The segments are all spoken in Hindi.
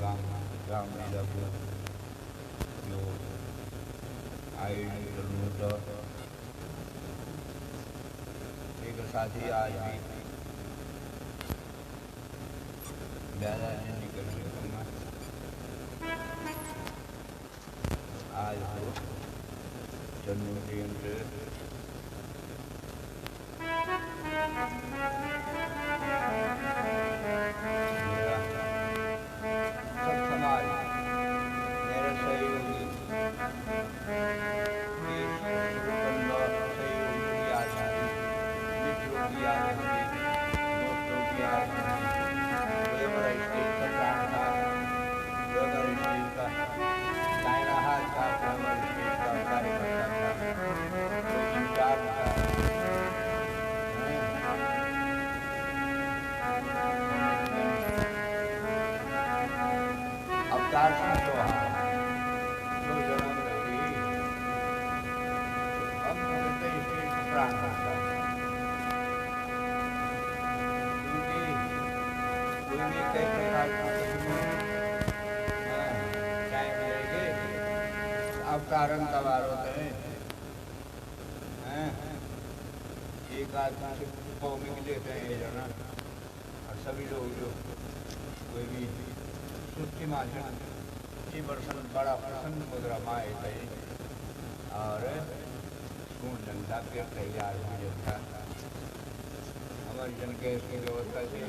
राम राम लीला को जो आयोजन तो एक साथी आज भी ज़्यादा नहीं निकल सकूँगा आज तो जन्मदिन से मेरा सब समाज मेरे सहयोगी सहयोगी आज मित्रों की आज दोस्तों की आज बड़ा स्टेज का प्राण था बड़ा स्टेज का दायरा हाथ का स्टेज का कार्यकर्ता था इंचार्ज था अवतार सिंह चौहान जो जन्म लगी हम बोलते स्टेज का प्राण था क्योंकि कोई भी कई प्रकार टाइम लेके अवतारण सवार होते हैं एक आदमी से कौमिक लेते हैं ये जना और सभी लोग जो कोई भी सुस्ती माचन की वर्षन बड़ा प्रसन्न मुद्रा माए थे और पूर्ण जनता के तैयार हो जाता हमारी जन के इसकी व्यवस्था से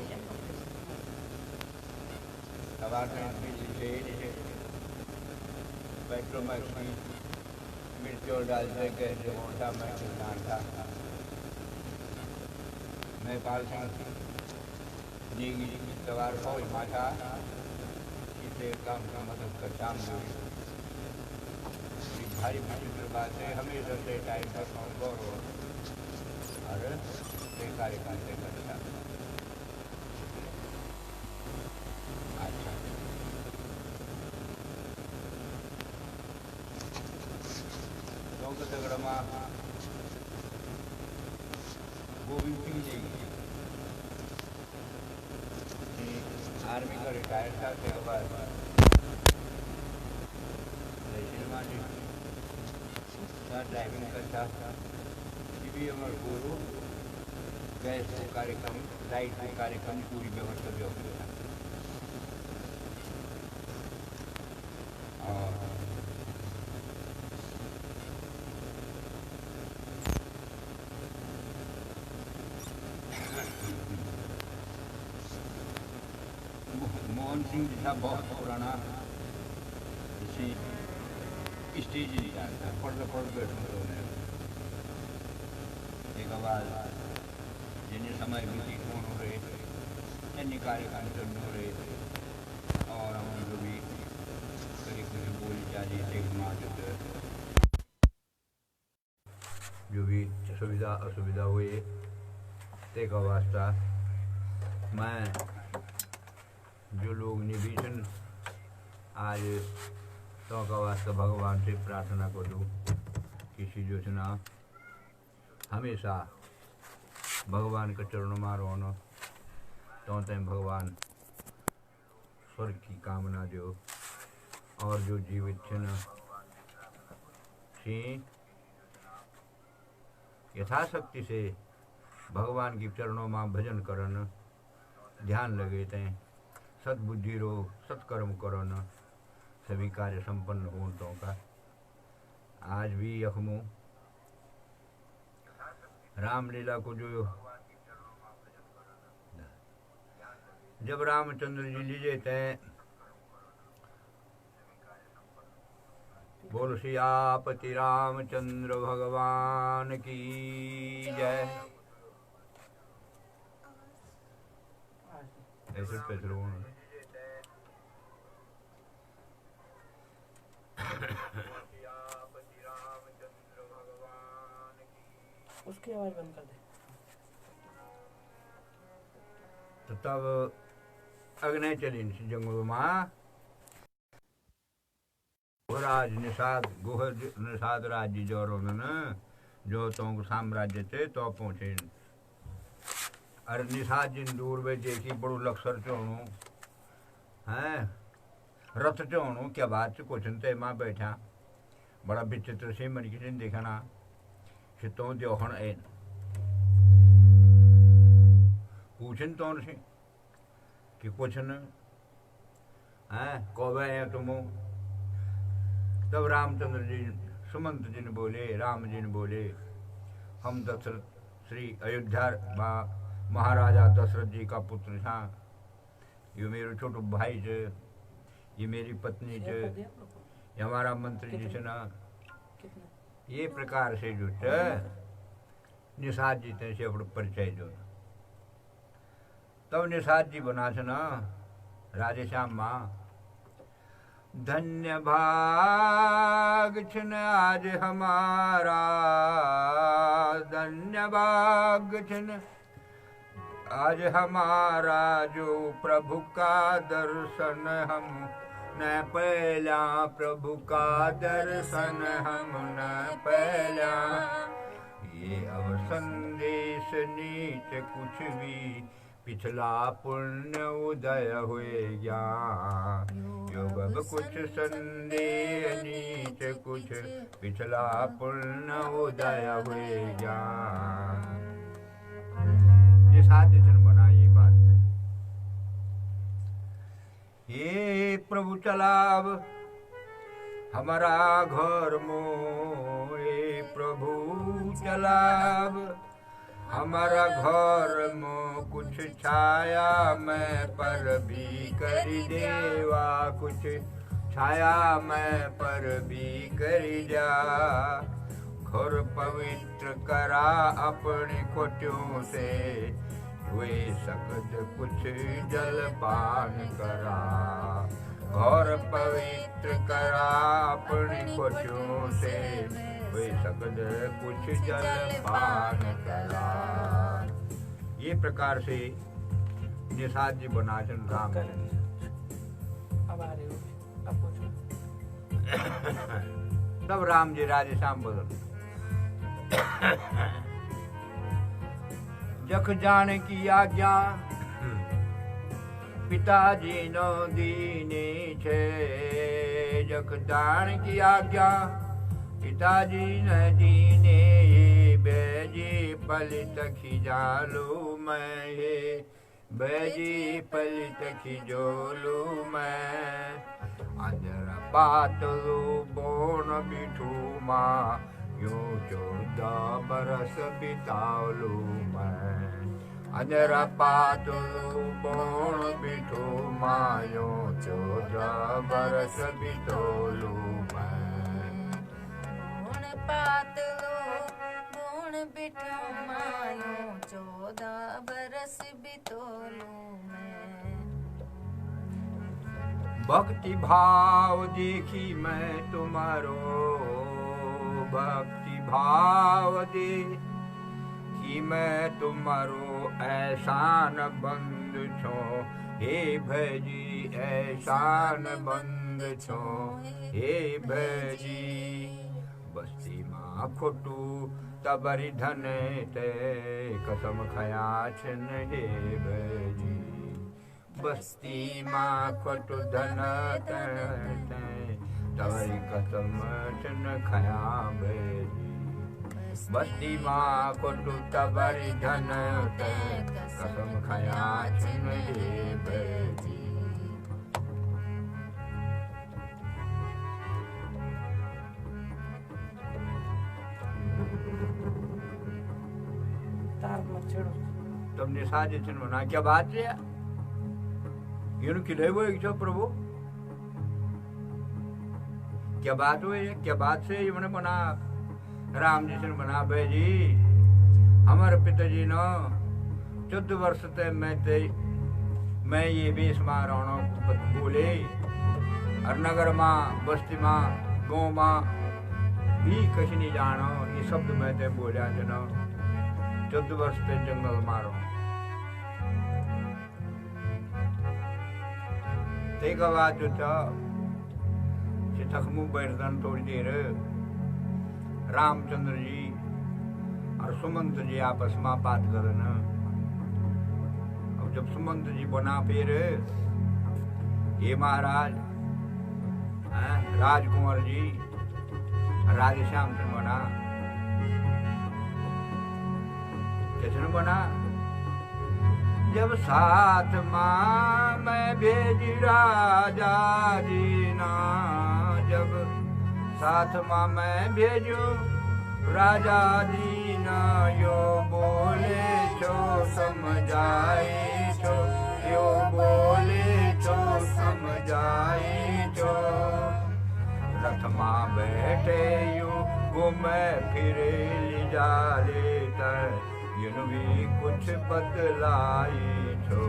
सवार से पेट्रोल में मिर्च और डालते गए जो मोटा मैं किसान था मैं पाल सिंह जी सवार फौज माता इसे काम का मदद का काम भारी विचित्र बात है हमेशा से टाइम पर गौरव और कार्यक्रम से करता अच्छा दगड़मा गोविंद सिंह जी आर्मी का रिटायर था उसके बाद ड्राइविंग करता भी हमारे गुरु गैस को कार्यक्रम लाइट को कार्यक्रम पूरी व्यवस्था जो और मोहन सिंह जी था बहुत पुराना इसी स्टेज नहीं जाता पढ़ बैठो एक आवाज जिन्हें समय बीती कौन हो रहे अन्य कार्यक्रम चल हो रहे थे और हम जो भी करीब बोली चाली जो भी सुविधा असुविधा हुई ते का वास्ता मैं जो लोग निवेदन आज तो का वास्ता भगवान से प्रार्थना करूँ किसी योजना हमेशा भगवान के चरणों में रोना तो तय भगवान स्वर्ग की कामना जो और जो जीवित छन से यथाशक्ति से भगवान की चरणों में भजन करन ध्यान लगे तय सद्बुद्धि रो सत्कर्म करो न सभी कार्य संपन्न हो तो का आज भी यखमो रामलीला को जो जब रामचंद्र जी लीजे थे बोल सियापति रामचंद्र भगवान की जय ऐसे पैसे उसकी आवाज बंद कर दे। तो तब अग्नि चली जंगल में गुहराज निषाद राज्य जो जो तो साम्राज्य थे तो पहुंचे अरे निषाद जिन दूर में देखी बड़ो लक्सर चोणु हैं रथ चोणु क्या बात से कुछ ते मां बैठा बड़ा विचित्र से मन की देखना सितों द्योहन एन पूछन तो से कि कुछ न हैं कौवे हैं तुम। तब रामचंद्र जी सुमंत जी ने बोले, राम जी ने बोले, हम दशरथ श्री अयोध्या महाराजा दशरथ जी का पुत्र था। ये मेरे छोटो भाई ज, ये मेरी पत्नी ज, ये हमारा मंत्री जी से ना ये प्रकार से जो निषाद जी से अपने परिचय जो तब निषाद जी बना छ ना राधे श्याम माँ धन्य भाग छिन आज हमारा, धन्य भाग छिन आज हमारा जो प्रभु का दर्शन हम न पहला, प्रभु का दर्शन हम न पहला। ये अब संदेश नीच कुछ भी पिछला पुण्य उदय हुए ज्ञान, योग अब कुछ संदेह नीच कुछ पिछला पुण्य उदय हुए ज्ञान। ये साध्य जन बना ये बात है। ये प्रभु चलाव हमारा घर मोए, प्रभु चलाव हमारा घर मो कुछ छाया मैं पर भी करी देवा, कुछ छाया मैं पर भी करी जा। घर पवित्र करा अपने कोटियों से, हुए सकत कुछ जल पान करा। घर पवित्र करा अपने कोटियों से, हुए सकत कुछ जल पान करा। ये प्रकार से निषाद जी बनाचन राम अब आ रहे हो, अब पूछो। तब राम जी राधे श्याम बदल जख जाने की आज्ञा पिताजी नो दीने छे, जख जाने की आज्ञा पिताजी न दीने। बैजी पलित खिजालू मैं, बैजी पलित खिजोलू मैं। अंजर पातलू बोन बिठू माँ, यूं 14 बरस बितालू मैं। अंजर पातलू बोन बिठू माँ, यूं 14 बरस बितोलू मैं। पातलो गुण बिठो मायो, 14 बरस बितोलू मैं। भक्ति भाव देखी मैं तुम्हारो, भक्ति भाव देखी मैं तुम्हारो। एहसान बंद छो हे भजी, एहसान बंद छो हे भजी। बस्ती माँ खोटू तबरी धन ते, कसम खया छन हे भजी। बस्ती माँ खोटू धन ते, तबरी कसम छन खया भजी। बस्ती माँ खोटू तबरी धन ते, कसम खया छन हे भजी। तब निषाद जी मना क्या बात है यूं खिले वो एक प्रभु क्या बात हुई, क्या बात से ये मैंने बना। राम जी से बना भाई जी हमारे पिताजी नो 14 वर्ष ते मैं ये बेस मां रौनो बोले और नगर मां बस्ती मां गाँव मां भी कहीं नहीं जानो। ये शब्द मैं ते बोलिया जनो 14 वर्ष ते जंगल मारो। तेगा बात जो था थकमू बैठन थोड़ी देर रामचंद्र जी और सुमंत जी आपस में बात करन। अब जब सुमंत जी बना फिर ये महाराज राजकुंवर जी राधे श्याम से बना किसने बना जब साथ माँ मैं भेजी राजा जी ना जब साथ माँ मैं भेजू राजा जी ना यो बोले छो समझाए छो यो बोले छो समझाए छो रथ माँ बैठे यू घूमे फिरे ले जा रे यूं भी कुछ बदलाई छो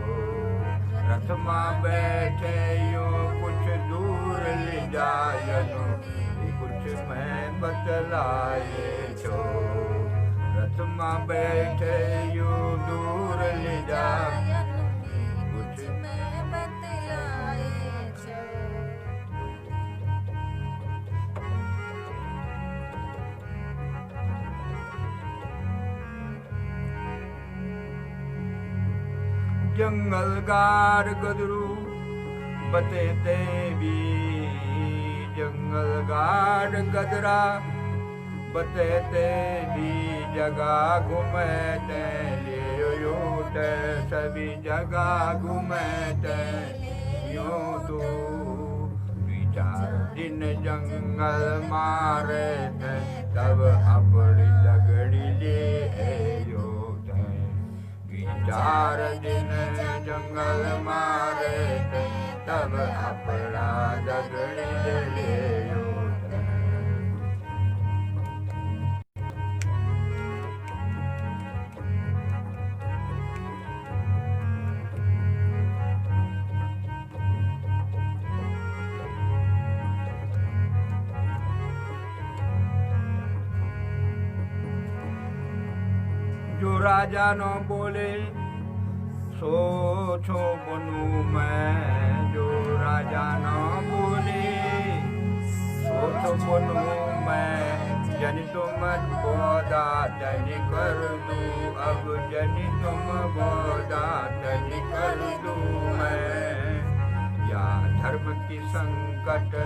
रथ माँ बैठे यूं कुछ दूर ले जायनु भी कुछ मैं बतलाए छो रथ माँ बैठे यूं दूर ले जायनु कुछ मैं बतलाए छो जंगल गार गदरू बतेते भी जंगल गार गदरा बतेते भी जगह घूमते लियो सभी जगह घूमते यूं तो विचार दिन जंगल मारे थे तब अपनी दगड़ी ले चार दिन जंगल मारे थे तब अपना दगड़ी ले जो राजा न बोले सो छो बनू मैं जो राजा न बोले सो छो बनू मैं जन तुम बोदा तनि कर दूं अब जन तुम बोदा तनि कर दूं मैं या धर्म की संकट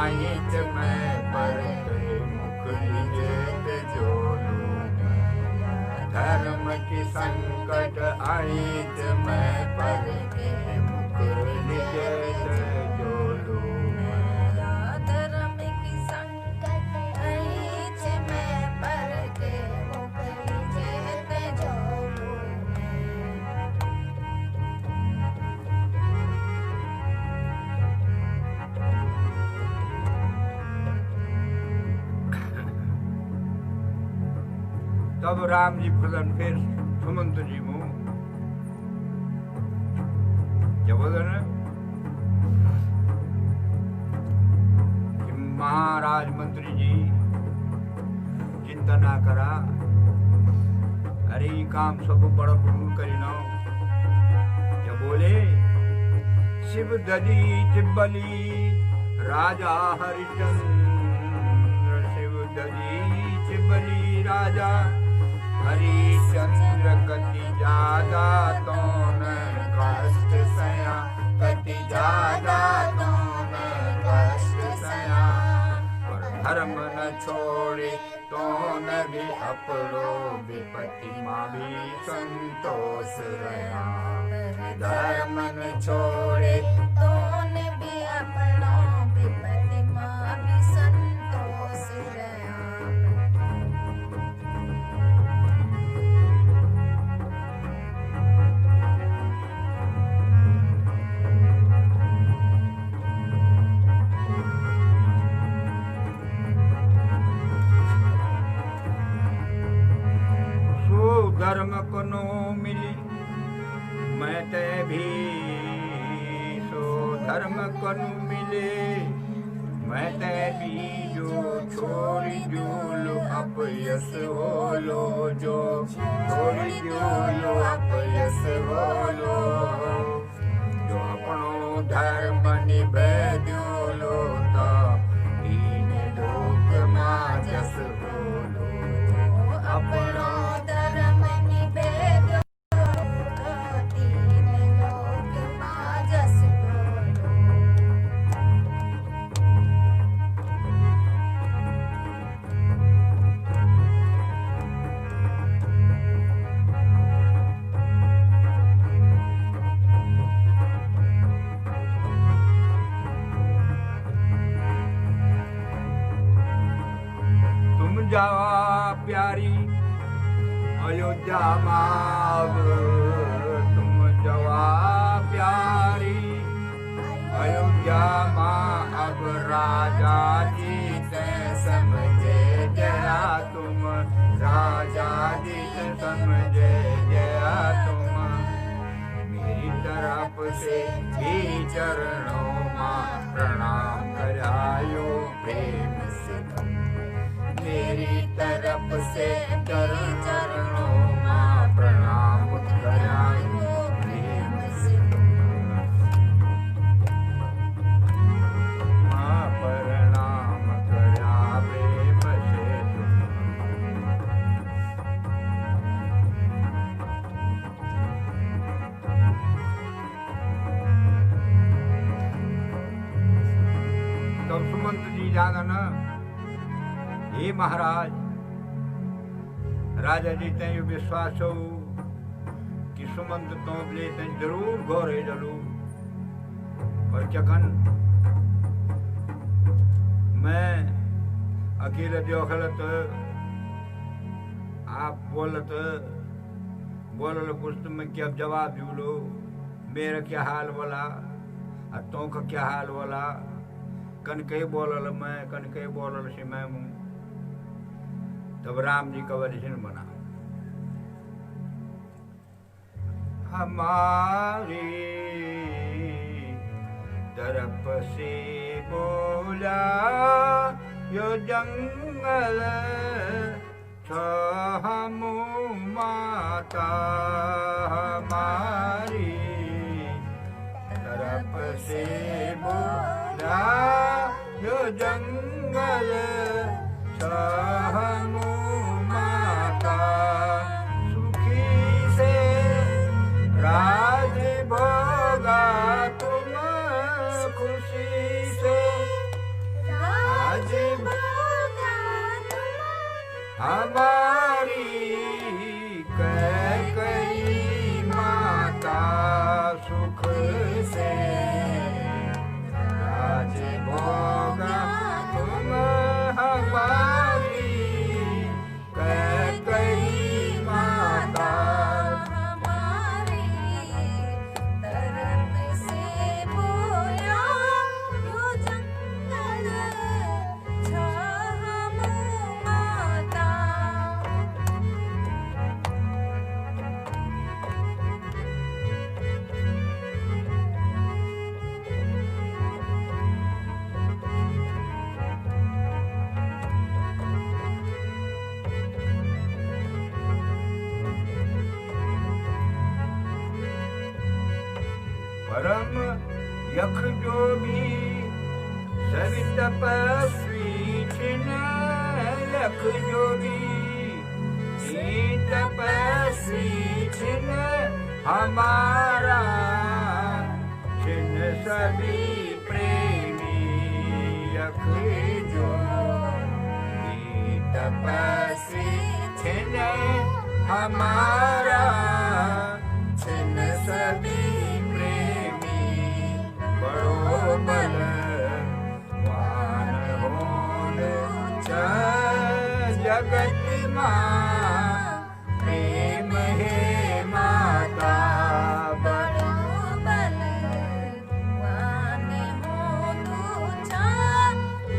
आई मैं पर मुख लीजे जो धर्म की संकट आई मैं पर के मुख लीजे जो लूं धर्म की संकट आई मैं पर के मुख लीजे जो लूं तब राम जी फलन फिर सुमंत जी मुँह क्या बोल रहे कि महाराज मंत्री जी चिंता ना करा अरे ये काम सब बड़ा पूर्ण करी ना क्या बोले शिव ददी चिबली राजा हरिचंद्र शिव ददी चिबली राजा हरिचंद्र कति ज्यादा तो न कष्ट सया कति ज्यादा तो न कष्ट सया पर धर्म न छोड़े तो न भी अपनो विपत्ति माँ भी संतोष रहा धर्म न छोड़े तो न भी अपनो विपत्ति माँ भी संतोष रहा धर्म को नो मिली मैं ते भी सो धर्म को नो मिले मैं ते भी जो छोड़ी जो लो अपयस हो लो जो छोड़ी जो लो अपयस हो लो जो अपनो धर्म निभे जो लो ता इन लोक मां जस हो लो अपनो धर्म निभे जो तीन लोक मां जस हो लो जावा प्यारी अयोध्या माव तुम जवा प्यारी अयोध्या माँ अब राजा जी से समझे जया तुम राजा जी से समझे जया तुम मेरी तरफ से भी चरणों माँ प्रणाम करायो प्रेम से तुम मेरी तरफ से चरणों माँ प्रणाम करायो प्रेम से तुम माँ प्रणाम करा प्रेम से तुम तब सुमंत जी जागन हे महाराज राजा जी ते विश्वास हो कि सुमंत तो ले ते जरूर घोरे जलू पर चखन मैं अकेले जोखलत आप बोलल कुछ तुम क्या जवाब दू लो मेरा क्या हाल बोला तो का क्या हाल बोला कन के बोलल मैं कन के बोलल से मैं हूँ तब राम जी का वचन बना हमारी तरफ से बोला यो जंगल हम माता हमारी तरफ से बोला यो जंगल हम माता सुखी से राज भोगा तुम खुशी से राज भोगा तुम हमारी कैकई माता सुख से राज भोगा तुम हमारी कैकई माता हमारी तरफ से बोया यो जंगल हम माता परम यख जो भी सभी तपस्वी छिन यख जो भी तपस्वी छिन हमारा छिन सभी प्रेमी यख जो भी तपस्वी छिन हमारा छिन सभी बड़ो बलवान होन जगत माँ प्रेम है माता बड़ो बलवान हो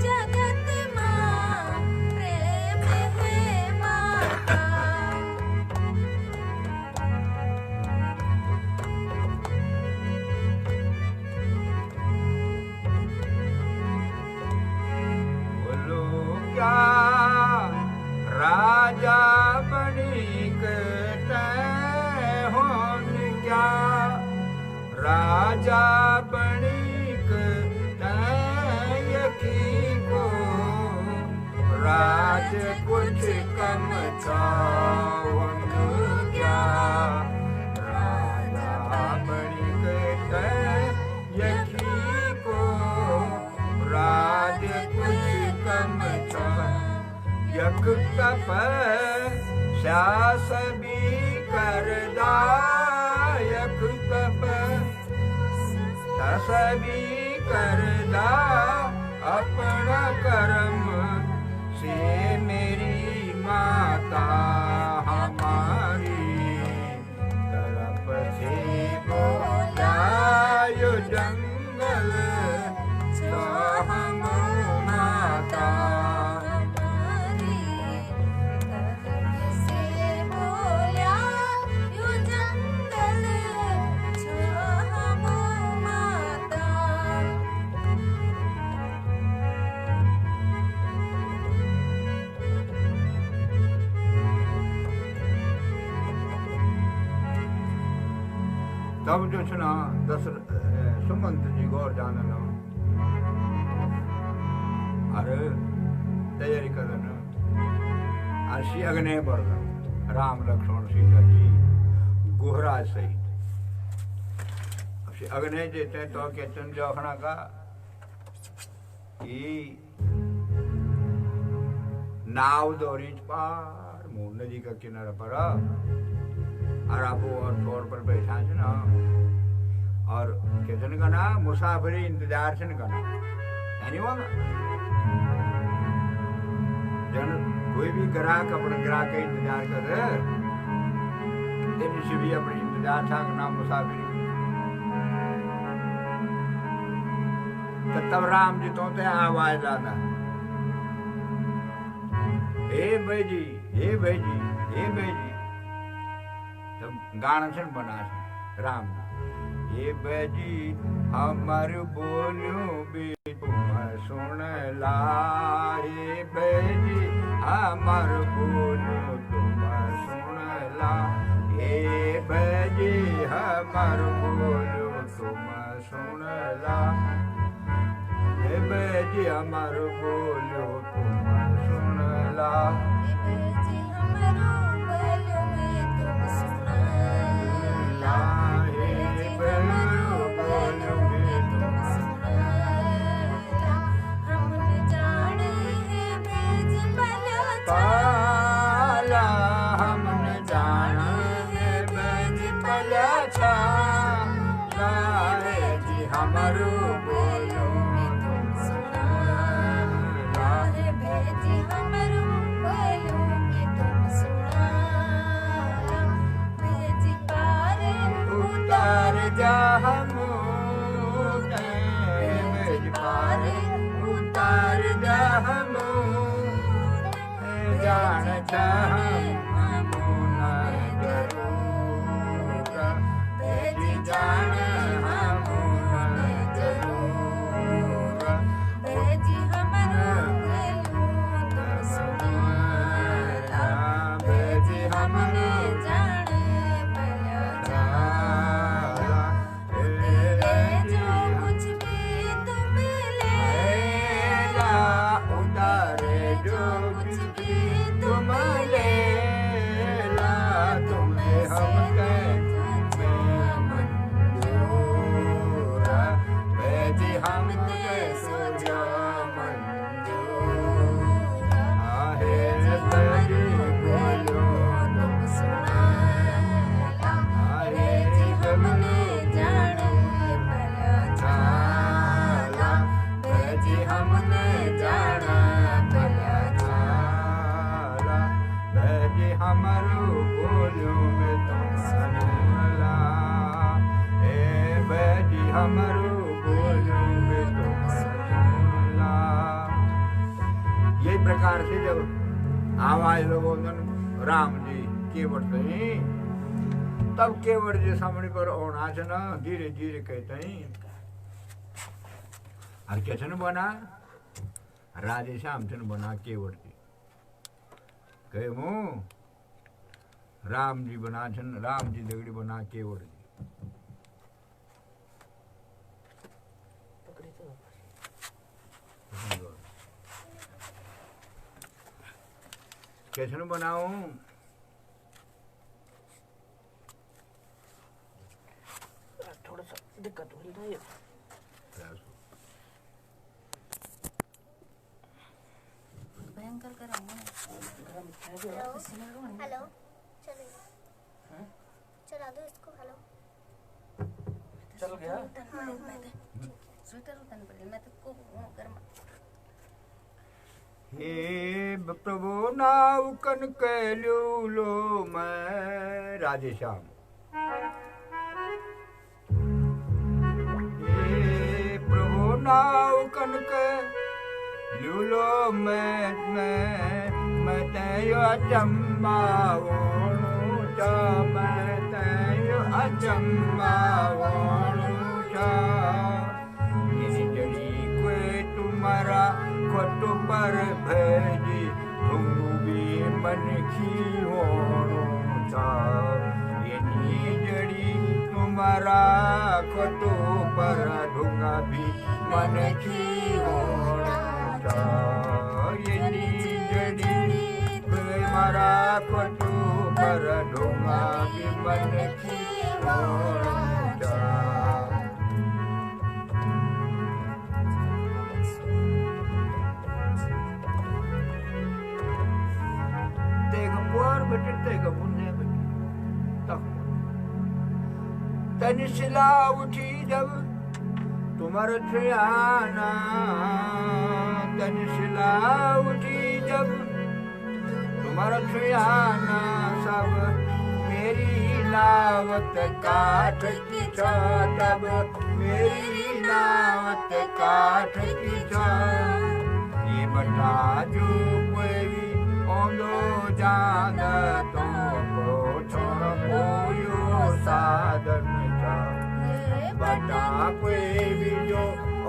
जगत माँ प्रेम है माता क्या राजा बनिक तैं होन क्या राजा बनिक तैं यकी को राज कुछ कम छावन क्या राजा बनिक तैं यकी को राज कुछ कम यक तप श्यास भी करदा यक तप श्यास भी करदा अपना कर्म से मेरी तब जो छना सुमंत जी गौर जानन अरे तैयारी करन आशी अग्नि बरन राम लक्ष्मण सीता जी गुहराज सहित अग्नि देते तो कहते जोखना का कि नाव दौरी पार मूल नदी का किनारा पर और आप और छोर पर बैठा है ना और कहते का ना मुसाफिरी इंतजार से करना यानी वो जन कोई भी ग्राहक अपने ग्राहक का इंतजार करे तेरी से भी अपने इंतजार था ना मुसाफिरी तब राम जी तो आवाज आना हे भाई जी हे भाई जी हे भाई जी तब गाना से बना राम ये भाई जी हमर बोलूं भी तुम सुन ला हे भाई जी हमर बोलूं तुम सुन ला हे भाई जी हमर बोलूं तुम सुन ला हे भाई जी हमर बोलूं तुम सुन ला जी हमरो बोलो में तुम सुना ला जी हमरो बोलो में तुम सुना ला हम न जाने हैं भेज भला पाला हम न जाने हैं भेज भला छाला जी हमरो बोलो में तुम सुना ला है भेजी हमरो बोलो में तुम सुना ला भेजी पार उतार जा हम भेज पार उतार जा हम जान चाह भेज जान हम जरूर भेजी हमरो बोलो तुम सुना ला भेजी हमने जाने भला छाला तेरे जो कुछ भी तुम लेला उतारे जो कुछ भी तुम लेला तुम्हें हमसे मंजूर भेजी हमसे सूर्य मंजूर आहे भेजी बोलो तुम सुना ला भेजी हमने जाने भला छाला भेजी हमने जाना भला छाला भेजी हमरो बोलो में तुम सुनला ए भेजी हमरो बोलो में तुम सुनला ये प्रकार से जब आवाज लोगों ने राम जी केवट कहीं तब केवट जी सामने पर होना से ना धीरे धीरे कहते हैं और कैसे न बना राधे श्याम से बना केवट जी कहे मुँह राम जी बना छन राम जी दगड़ी बना केवट जी कैसे न बनाऊं थोड़ा सा दिक्कत हो रही है भयंकर कराऊंगा हेलो चलो चला दो इसको हेलो चल गया स्वेटर उतारना पड़ेगा मैं तो गर्म हे प्रभु नाव कन कैलू लो मैं राधे श्याम हे प्रभु नाव कन कैलू लो मैं तैयो अचंबा वोणू चा मैं तैयो अचंबा वोणू चा जड़ी कोई तुम्हारा कोट पर भेजी तुम भी मन की होणू चा ये जड़ी तुम राखो तो पर ढूंगा भी मन की होना ये जड़ी प्रेम राखो तो पर ढूंगा भी मन की होना तनिशिला उठी जब तुम्हार ठियाना तनिशिला उठी जब तुम्हार ठियाना सब मेरी नावत काठ की छा तब मेरी नावत काठ की छा ये बता जो कोई ओंदो जान तो छोड़ कोयो साधन बता कोई भी जो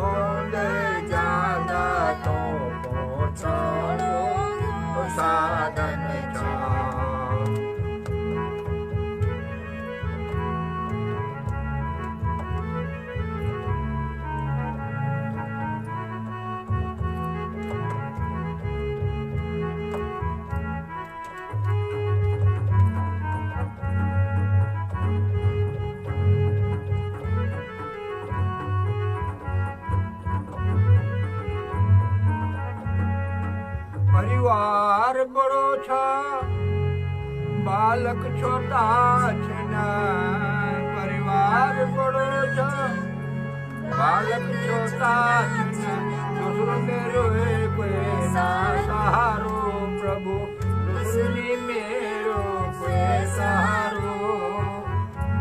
ओंदे जाना तो छोड़ो साधन जा परिवार बड़ो छा बालक छोटा छना परिवार बड़ो छा बालक छोटा छना दूसरों में रोए कोई ना सहारो प्रभु दूसरी मेरो कोई सहारो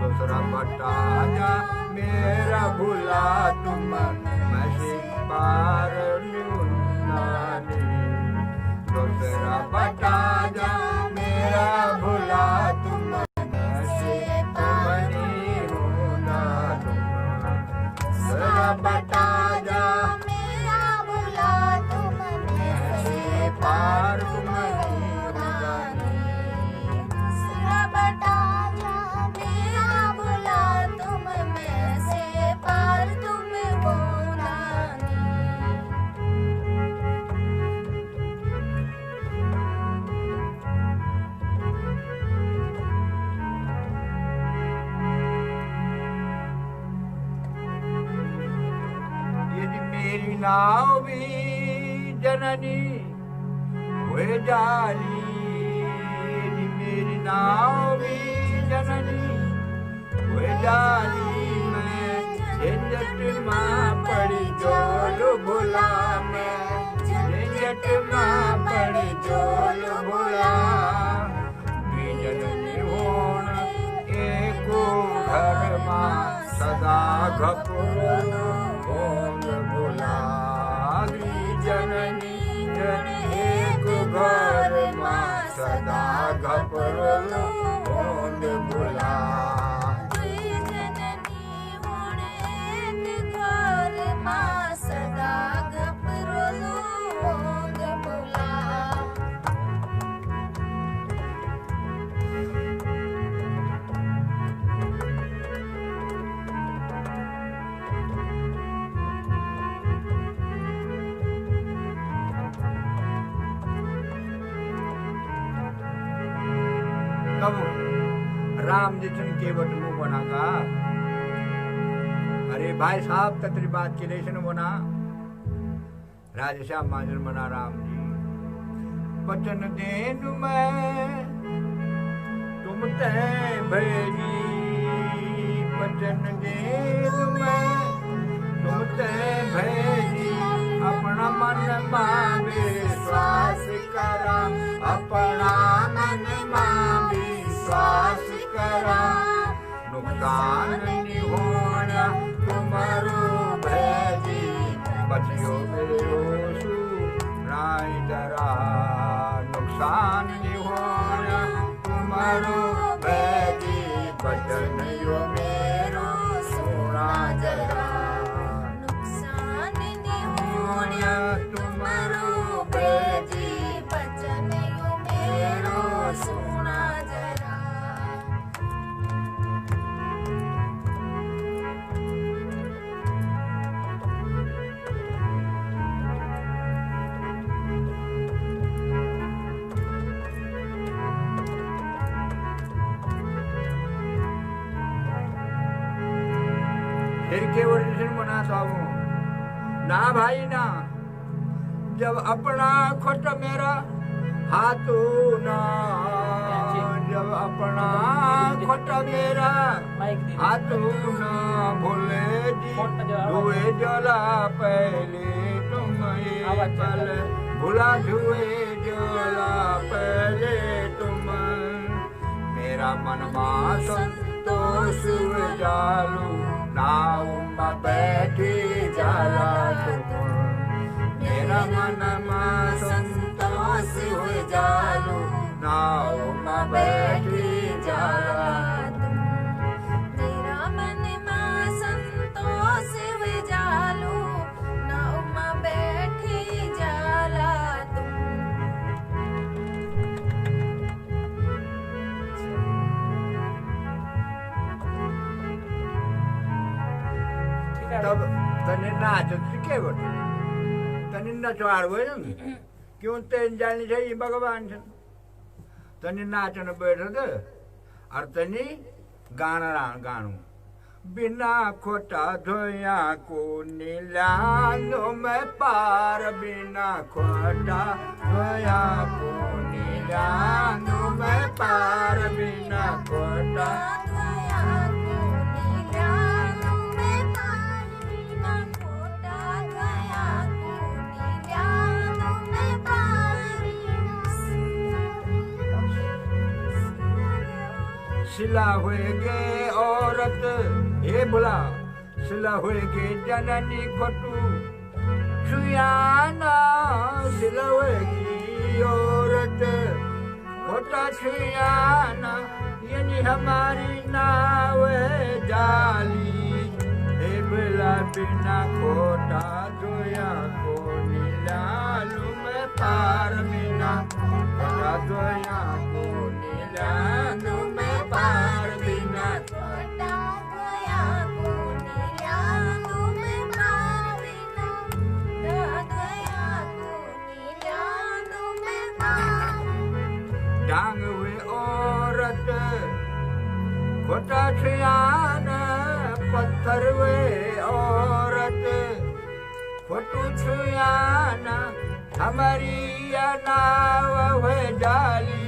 दूसरा बटा जा मेरा भुला तुम मैं से पार न्यूनानी दूसरा बता जा मेरा भुला तुम से तुम्हारी होना दूसरा बता जा मेरा भुला तुम से पार तुम्हारी होना दूसरा बता जा मेरा भुला तुम में से पार तुम होना नाव भी जननी हुए जाली मेरी नाव भी जननी हुए जाली मैं झंझट माँ पड़ी जोल भुला मैं झंझट माँ पड़ी जोल भुला जननी होण एको घर माँ सदा घपुरलो जननी एक घर माँ सदा घपरलो होंद भुला जननी होण एक घर माँ सदा घपरलो होंद भुला कब राम जी चन केवट मुंह बनागा अरे भाई साहब तत्री बात के लेशन बना राजश्याम माजन बना राम जी बचन देन मैं तुम ते भेजी बचन देन मैं तुम ते भेजी अपना मन मां विश्वास करा अपना मन मां विश्वास करा नुकसान नहीं होना तुम्हारो भेजी बचियो मेरो राय डरा नुकसान नहीं होना तुम्हारो भेजी बचन यो मेरो सोना जरा नुकसान नहीं होना तुम्हारो भेजी बचन यो मेरो सोना जरा फिर के वर्जन बनाता हूँ ना भाई ना, जब अपना खोट मेरा हाथू ना, जब अपना खोट मेरा हाथू ना भूले जी धुए जला पहले तुम पल भुला धुए जला पहले तुम, मेरा मन मा संतोष जालू नाव में बैठी जाला तुम, मेरा मन मा संतोष जालू नाव में बैठी जाला तुम, मेरा मन में संतोष जालू नाव में बैठी जाला तुम। तब तने नाच सीखे बटे तने नचवाड़ हुए ना क्यों तेन जानी चाहिए भगवान से तने नाचन बैठे थे और तने गाना गानू बिना खोटा धोया को नीलानो में पार, बिना खोटा धोया को नीलानो में पार, बिना खोटा सिला होएगे औरत हे बुला, सिला होएगे जननी खोटू छुयाना, सिला होएगी औरत खोटा छुयाना, यानी हमारी नाव जाली, हे बुला बिना खोटा धोया को नीलालू में पार, बिना खोटा धोया को नीलालू में पार, बिना खोटा धोया को नीलालू में पार, बिना धोया को नीलालू में पार। डांग हुए औरत खोटा छुयाना, पत्थर हुए औरत खोटू छुयाना, हमारी नाव हुए जाली,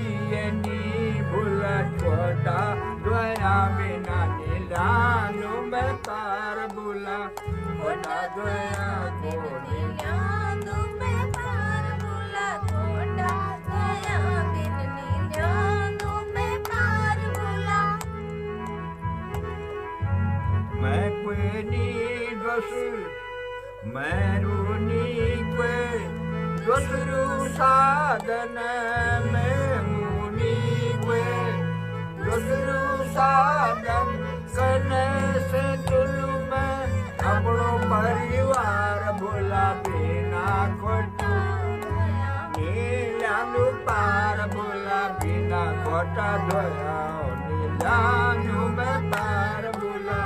भूला छोटा धोया बिना नीलालू में पार, भूला छोटा धोया को नीलालू में पार, भूला छोटा धोया बिन नीलालू में पार, भूला। मैं कोई नी दोष मैं रूनी कोई दोसरू साधन में मुनी कोई दोसरू साधन करने से तुलू में अपनो परिवार भूला बिना खोटू नीलालू पार, भूला बिना खोटा धोया नीलालू में पार, भूला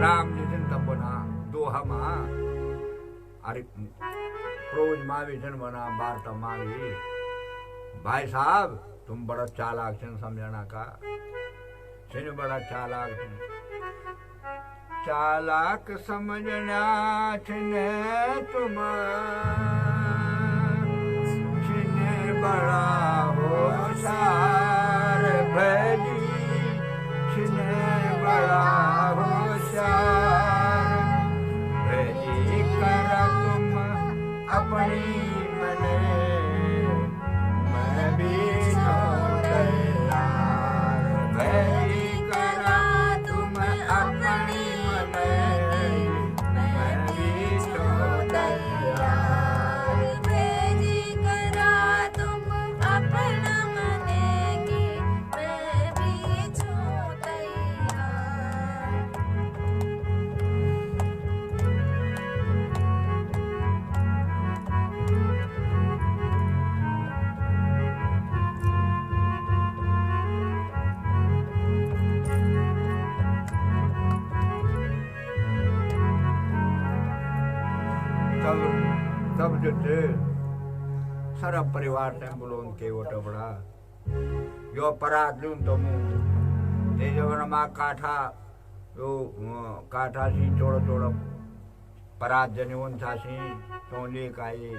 राम जी दिन तब बना दोहा माँ अरे प्रोज मावी जन बना वार्ता मावी, भाई साहब तुम बड़ा चालाक छन समझना का छिन, बड़ा चालाक छन, चालाक समझना छिन तुम, छिन बड़ा होशियार भैजी, छिन बड़ा होशियार भैजी, करा तुम अपनी मने मैं भी तैयार, भैजी करा तुम अपनी मने मैं भी तैयार, भेजी करा तुम अपना मने की मैं भी जते सारा परिवार टाइम बोलोन के वोट बड़ा यो परात लूं तो मु ते जवन मा काठा यो काठा सी थोड़ा परात जने वन थासी तोले काए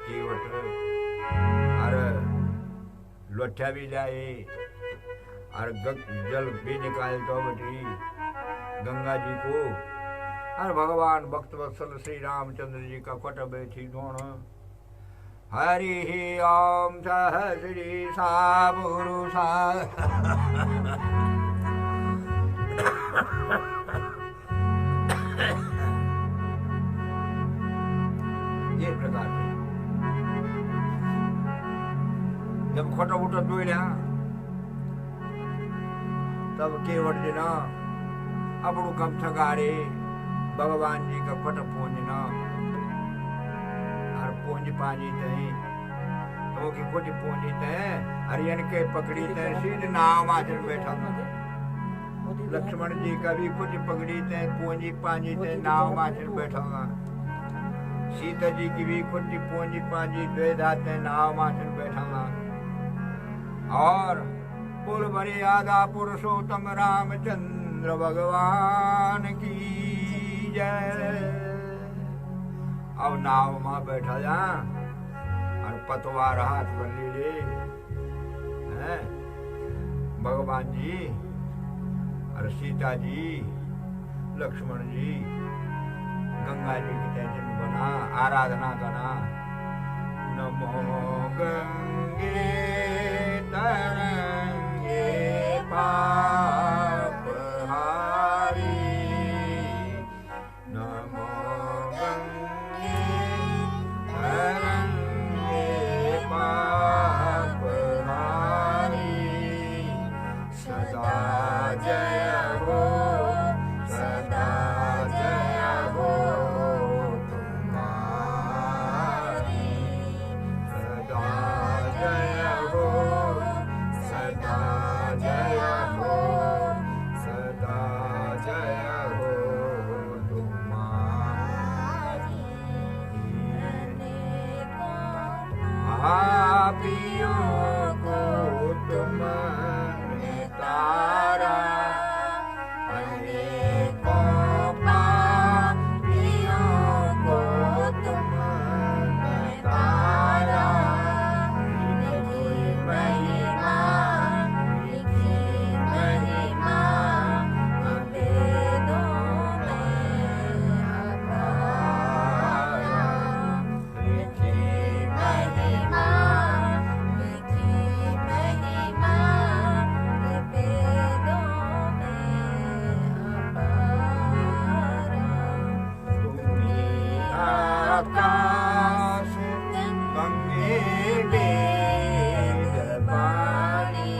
के वोट और लोठा भी जाए और जल भी निकाल तो बटी गंगा जी को और भगवान भक्त वत्सल श्री रामचंद्र जी का कोट बैठी दोण हरि ओम सहस्री सा पुरुषा ये प्रकार से जब खोटा उठा धो लिया तब केवट जी ना अपनू कम थगारे भगवान जी का खोटा पूजना और पूंज पानी तय तो की खोटी पूंजी तय हरियन के पकड़ी तय सीध नाव माचल बैठा लक्ष्मण जी का भी खोटी पकड़ी तय पूंजी पानी तय नाव माचल बैठा सीता जी की भी खोटी पूंजी पानी द्वेधा तय नाव माचल बैठा और बोल मर्यादा पुरुषोत्तम रामचंद्र भगवान की जय। अब नाव में बैठा जा और पतवार हाथ पर ले हैं भगवान जी और सीता जी लक्ष्मण जी गंगा जी की टेंशन बना आराधना करना नमो गंगे तरंगे पाप हारी नमो गंगे तरंगे पाप हारी सदा जय हो सदा जय हो तुम्हारी सदा जय हो सदा जय हो सदा जय हो तुम्हारी पापियों को तुमने तारा अनेकों पापियों को तुमने तारा लिखी महिमा वेदों में अपारा लिखी महिमा वेदों में अपारा आकाश गंगे वेद वाणी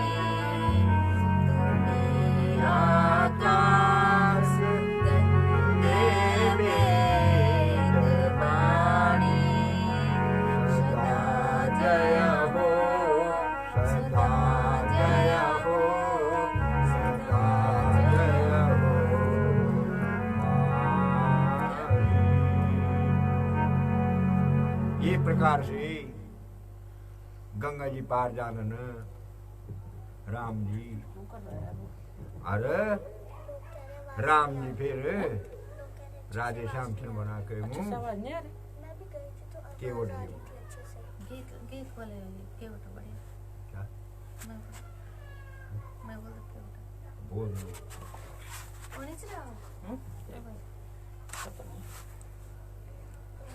तुम्हें आकाश गंगे वेद वाणी सदा जय हो सदा जय हो सदा जय हो ये प्रकार से गंगा जी पार जानन राम जी अरे राम जी फिर राधे श्याम से बना के मुंह आवाज नहीं आ रही मैं भी गई थी तो केवट आवाज आ जी। रही थी अच्छे से। गीत गीत बोले केवट बढ़िया क्या मैं बोल केवट बोल दो होने चला पता नहीं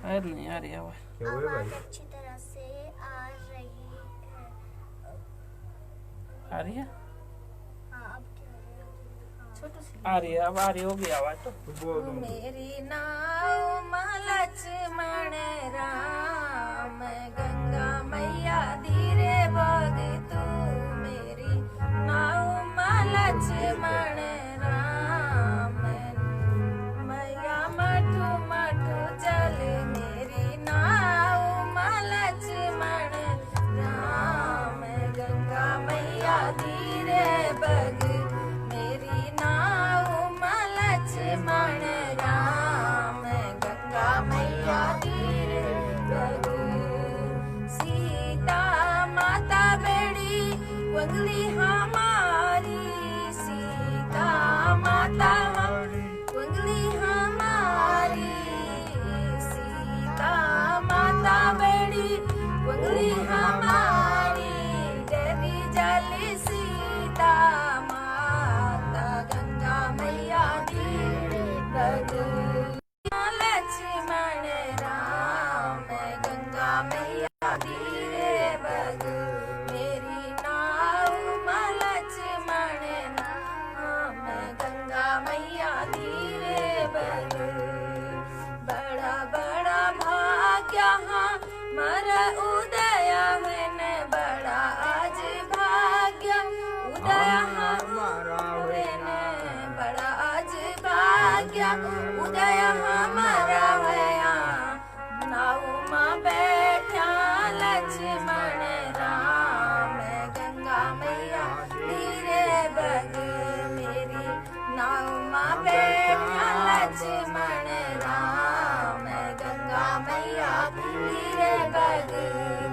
शायद नहीं आ रही आवाज क्या हुए आवाज भाई अच्छी तरह से आ रही है। आ रही है हाँ अब क्या है? हाँ। छोटू सी आ रही है अब आ रही होगी आवाज तो तू बोल दो मेरी नाव लक्ष्मण राम गंगा मैया धीरे भाग तू मेरी नाव लक्ष्मण राम मैया मठू मठू चल मेरी नाव लक्ष्मण राम गंगा मैया धीरे बग मेरी नाव लक्ष्मण राम माता बंगली हमारी सीता माता बड़ी बंगली हमारी देवी जल सीता माता गंगा मैया धीरे बगु लक्ष्मण राम गंगा मैया धीरे बगु मेरी नाव लक्ष्मण राम गंगा मैया धीरे बगु बड़ा बड़ा भाग्य मर उदय है बड़ा आज भाग्य उदय हमारा बड़ा आज भाग्य उदय हमारा भया नाव माँ बैठा लक्ष्मण राम गंगा मैया धीरे बग मेरी नाव माँ बैठा लक्ष्मण राम गंगा मैया धीरे बग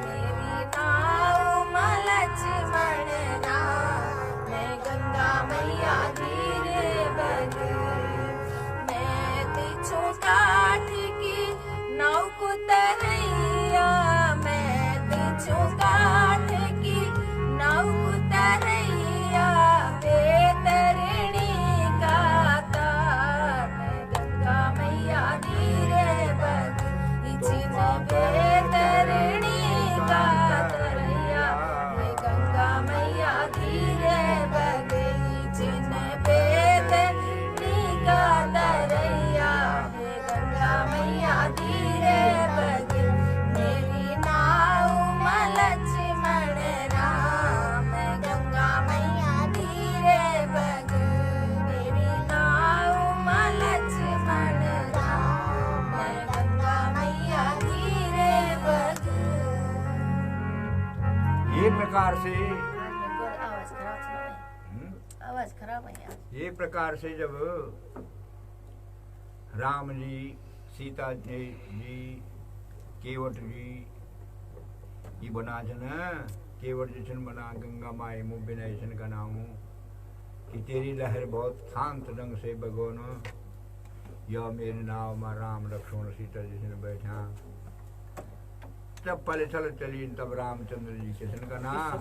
मेरी नाव माँ लक्ष्मण राम गंगा मैया धीरे बग मैं तिछु काठ की नाव को तरैया मैं तिछु काठ की नाव को तरैया बेतरणी का तार गंगा मैया धीरे बग इचिन बेतरणी का तरैया गंगा मैया धीरे बग इचिन बेतरणी का तरैया गंगा मैया धीरे बग मेरी नाव लक्ष्मण राम गंगा मैया धीरे बग मेरी नाव लक्ष्मण राम गंगा मैया धीरे बग ये प्रकार से आवाज खराब सुनाओ आवाज खराब है यार ये प्रकार से जब राम जी सीता जी केवट जी ये बना जन केवट जैसन बना गंगा माई मुँह बिना ऐसन का नाम कि तेरी लहर बहुत शांत रंग से बगोन या मेरे नाव में राम लक्ष्मण सीता जैसन बैठा तब पले चल चली तब रामचंद्र जी किशन का नाम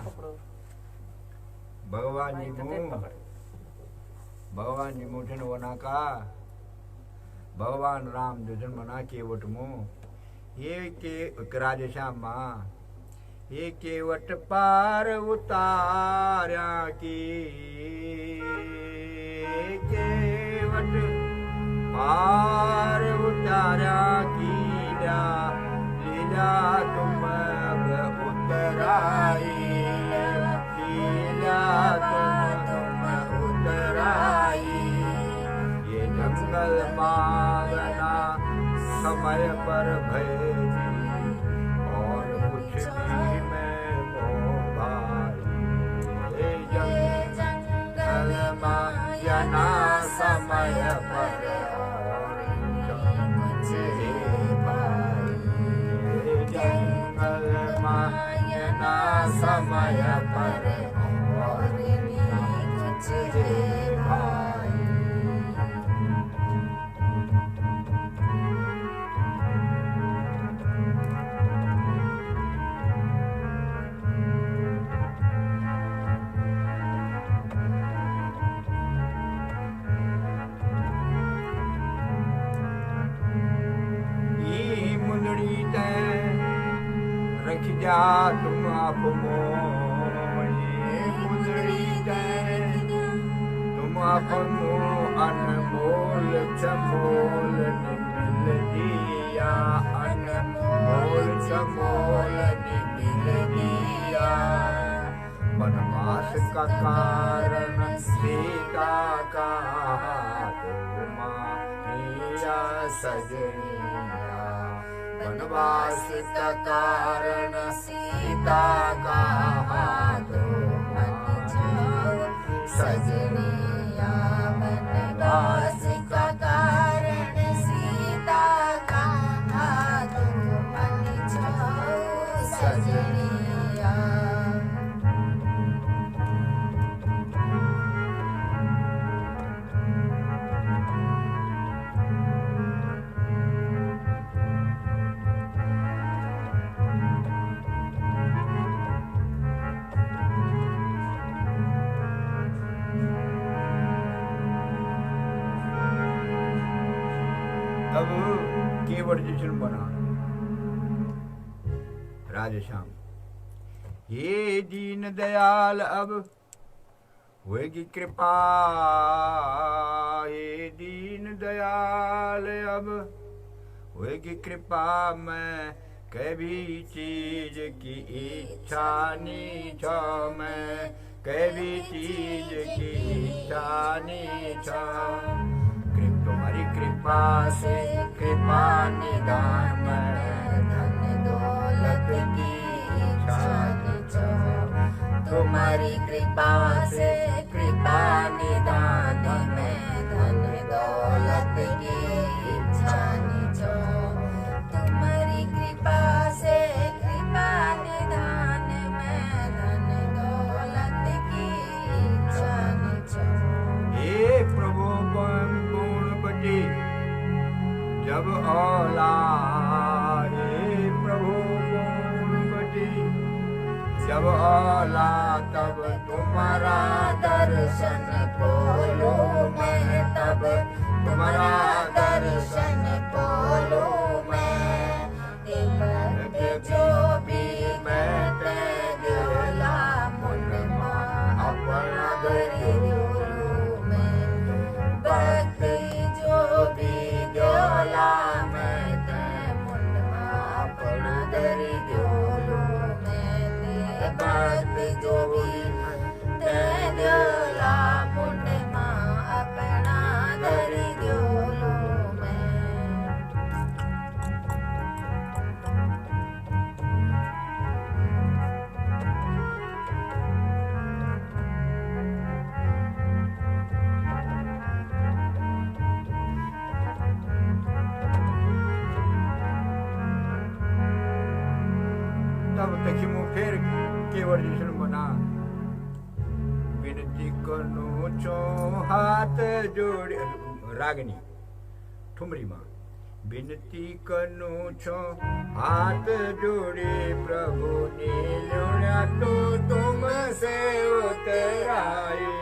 भगवान जी मुझन वना का भगवान राम जन मना केवट मुँह ये के राजे श्याम माँ ये केवट पार उतारा की केवट पार उतारा की लीला तुम अब उतराई लीला तुम उतराई ये जंगल मांगना समय पर भेजी और कुछ भी मैं भाई ये जंगल मांगना समय पर और कुछ भी भाई ये जंगल मांगना समय पर और कुछ भी भाई रख जा तुम आप मुंदड़ी तुम आप अनमोल चमोल मिल दिया अनमोल चमोल मिल दिया वनवास का कारण सीता का तुम्हारा सजनिया वनवास का कारण सीता का हाथ सजनिया वनवास का कारण सीता का हाथ सजनिया तब केवट जिसन बना राधेश्याम। ये दीन दयाल अब होगी कृपा, ये दीन दयाल अब होगी कृपा। मैं कभी चीज की इच्छा नहीं छो, मैं कभी चीज की इच्छा नहीं छो। तुम्हारी कृपा से कृपा निदान में धन दौलत की इच्छा नहीं छो। तुम्हारी कृपा से कृपा निदान में धन दौलत की इच्छा नहीं छो। तुम्हारी कृपा से कृपा निदान में धन दौलत की इच्छा नहीं छो। हे प्रभु गुणपति जब औलाद, हे प्रभु गुणपति जब औलाद, तब तुम्हारा दर्शन बोलो मैं, तब तुम्हारा दर्शन बोलो मैं। जो भी मैं ते दिला मुन अपना दरियो में, भक्ति जो भी दिला मैं ते मुन अपना दरियो में। भक्ति जो भी ते दिला मुन अपना दरियो में। तब तखिमु फिर केवट जिसन बना। विनती करो छो हाथ जोड़, रागनी ठुमरी माँ। विनती करो छो हाथ जोड़े प्रभु नीलोड़ा तो तुमसे उतराए।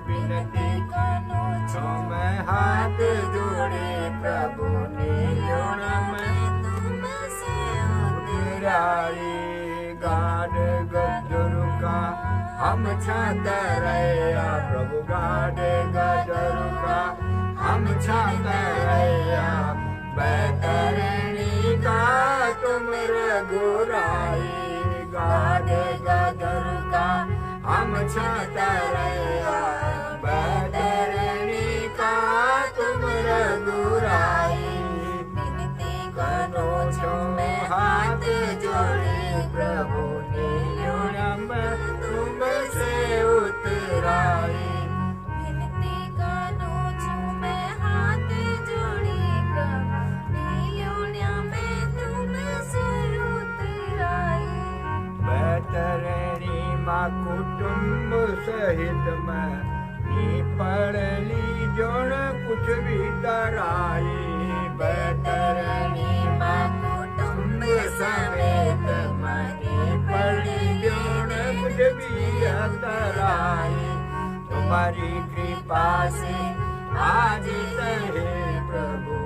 विनती करो छो मैं हाथ जोड़े प्रभु नीलोड़ा मैं तुमसे उतराए। गाड गजरू का हम छाता रहा प्रभु, गाड गजरू का हम छाता रहा। बैतरणी का तुम रघुराई, गाड गजरू का हम छाता रहा। बैतरणी का तुम रघुराई। विनती करो छो मैं हाथ जोड़े प्रभु नीलोड़ा मैं तुमसे उतराई। विनती करो छो मैं हाथ जोड़े प्रभु नीलोड़ा मैं तुमसे उतराई। बैतरणी माँ कुटुंब सहित मैं नी पड़ली जोड़ कुछ भी तराई। बैतरणी माँ कुटुंब समेत मनी पड़ी जोड़ कुछ भी तराई। तुम्हारी कृपा से आज हे प्रभु,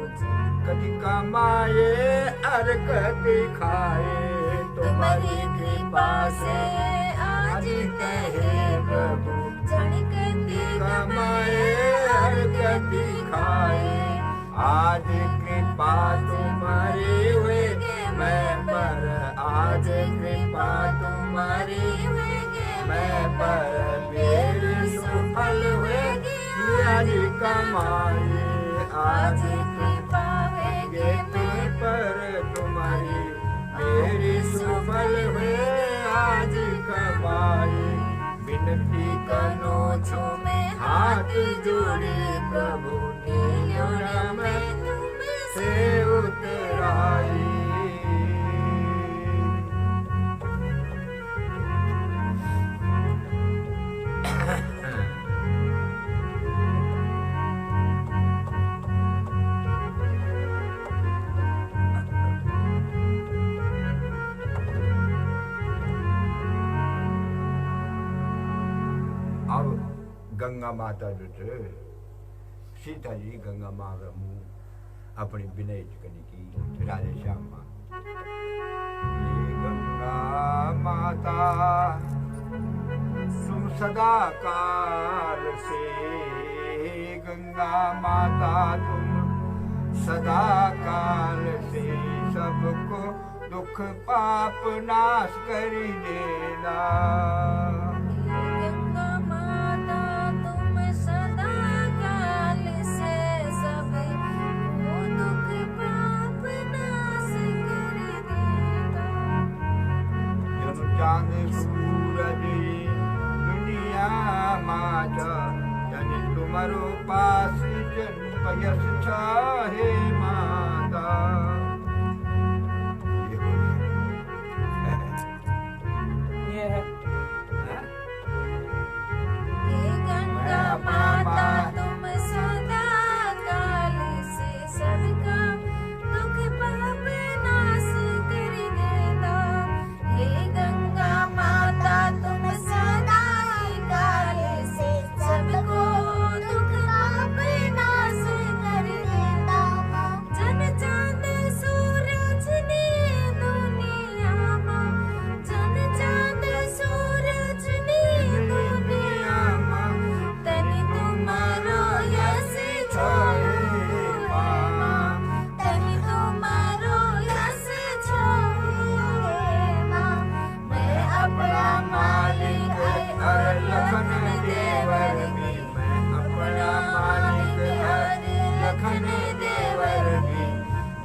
कति कमाए और कति खाए। तुम्हारी कृपा से आज हे प्रभु, कति कमाए और कति खाए। आज कृपा तुम्हारी हुई मैं पर, आज कृपा तुम्हारी हुई मैं पर। मेरी सुफल हुएगी आज कमाई, आज कृपा हुएगी मैं पर तुम्हारी। मेरी सुफल हुए आज कमाई। विनती करो छो मैं हाथ जोड़े प्रभु नीलोड़ा मैं तुमसे उतराई। अब गंगा माता जो छे सीता जी गंगा माँ का मुँह अपनी विनय करने की राधे श्याम माँ। ये गंगा माता तुम सदा काल से, गंगा माता तुम सदा काल से सबको दुख पाप नाश कर देना। गंगा माता तुम सदा काल से सबको दुख पाप नाश कर देना। जन चांद सूरज दुनिया माता, जन तुम्हारो पास जन पयस छाहे माता। ये है हे गंगा माता तुम सदा काल से सबका दुख पाप नाश कर देना। हे गंगा माता तुम सदा काल से सबको दुख पाप नाश कर देना। जन चांद सूरज ने दुनिया मां, जन चांद सूरज ने दुनिया मां, तनि तुम्हारो यश छोड़े मां, तनि तुम्हारो यश छोड़े मां। मैं अपना मालिक हर लखन देवर भी, मैं अपना मालिक हर लखन देवर भी,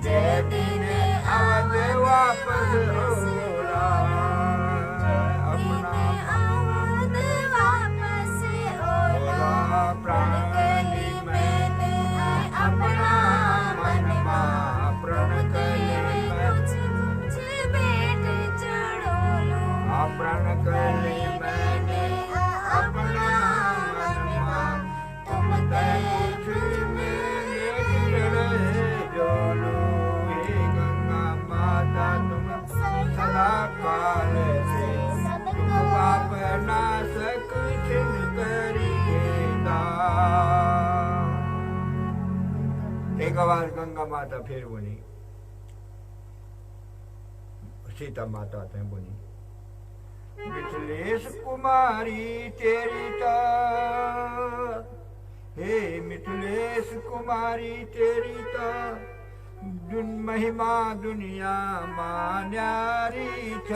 जय दिन अवध वापस होला, अपना आवद वापस होला। प्रण कली मैंने अपना मन मां, प्रण कली कुछ भेंट चढ़ो लो। प्रण कली मैंने अपना मन मां, तुम कुछ मेरे जोलो। हे गंगा माता तुम सदा काल से दुख पाप नाशक छिन करी देता। एक बार गंगा माता फिर बोली, सीता माता ते बोली, मिथिलेश कुमारी तेरी ता, हे मिथिलेश कुमारी तेरी ता, महिमा दुनिया मां न्यारी छ,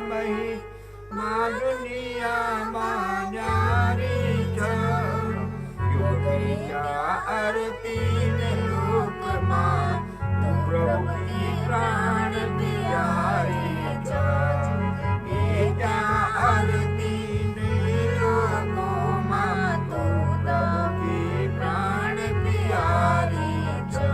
महिमा दुनिया मां न्यारी छ। योगी क्या आरती लोक मां, तू प्रभु की प्राण प्यारी छ। ये क्या आरती लोकों मां, तू प्रभु की प्राण प्यारी छ।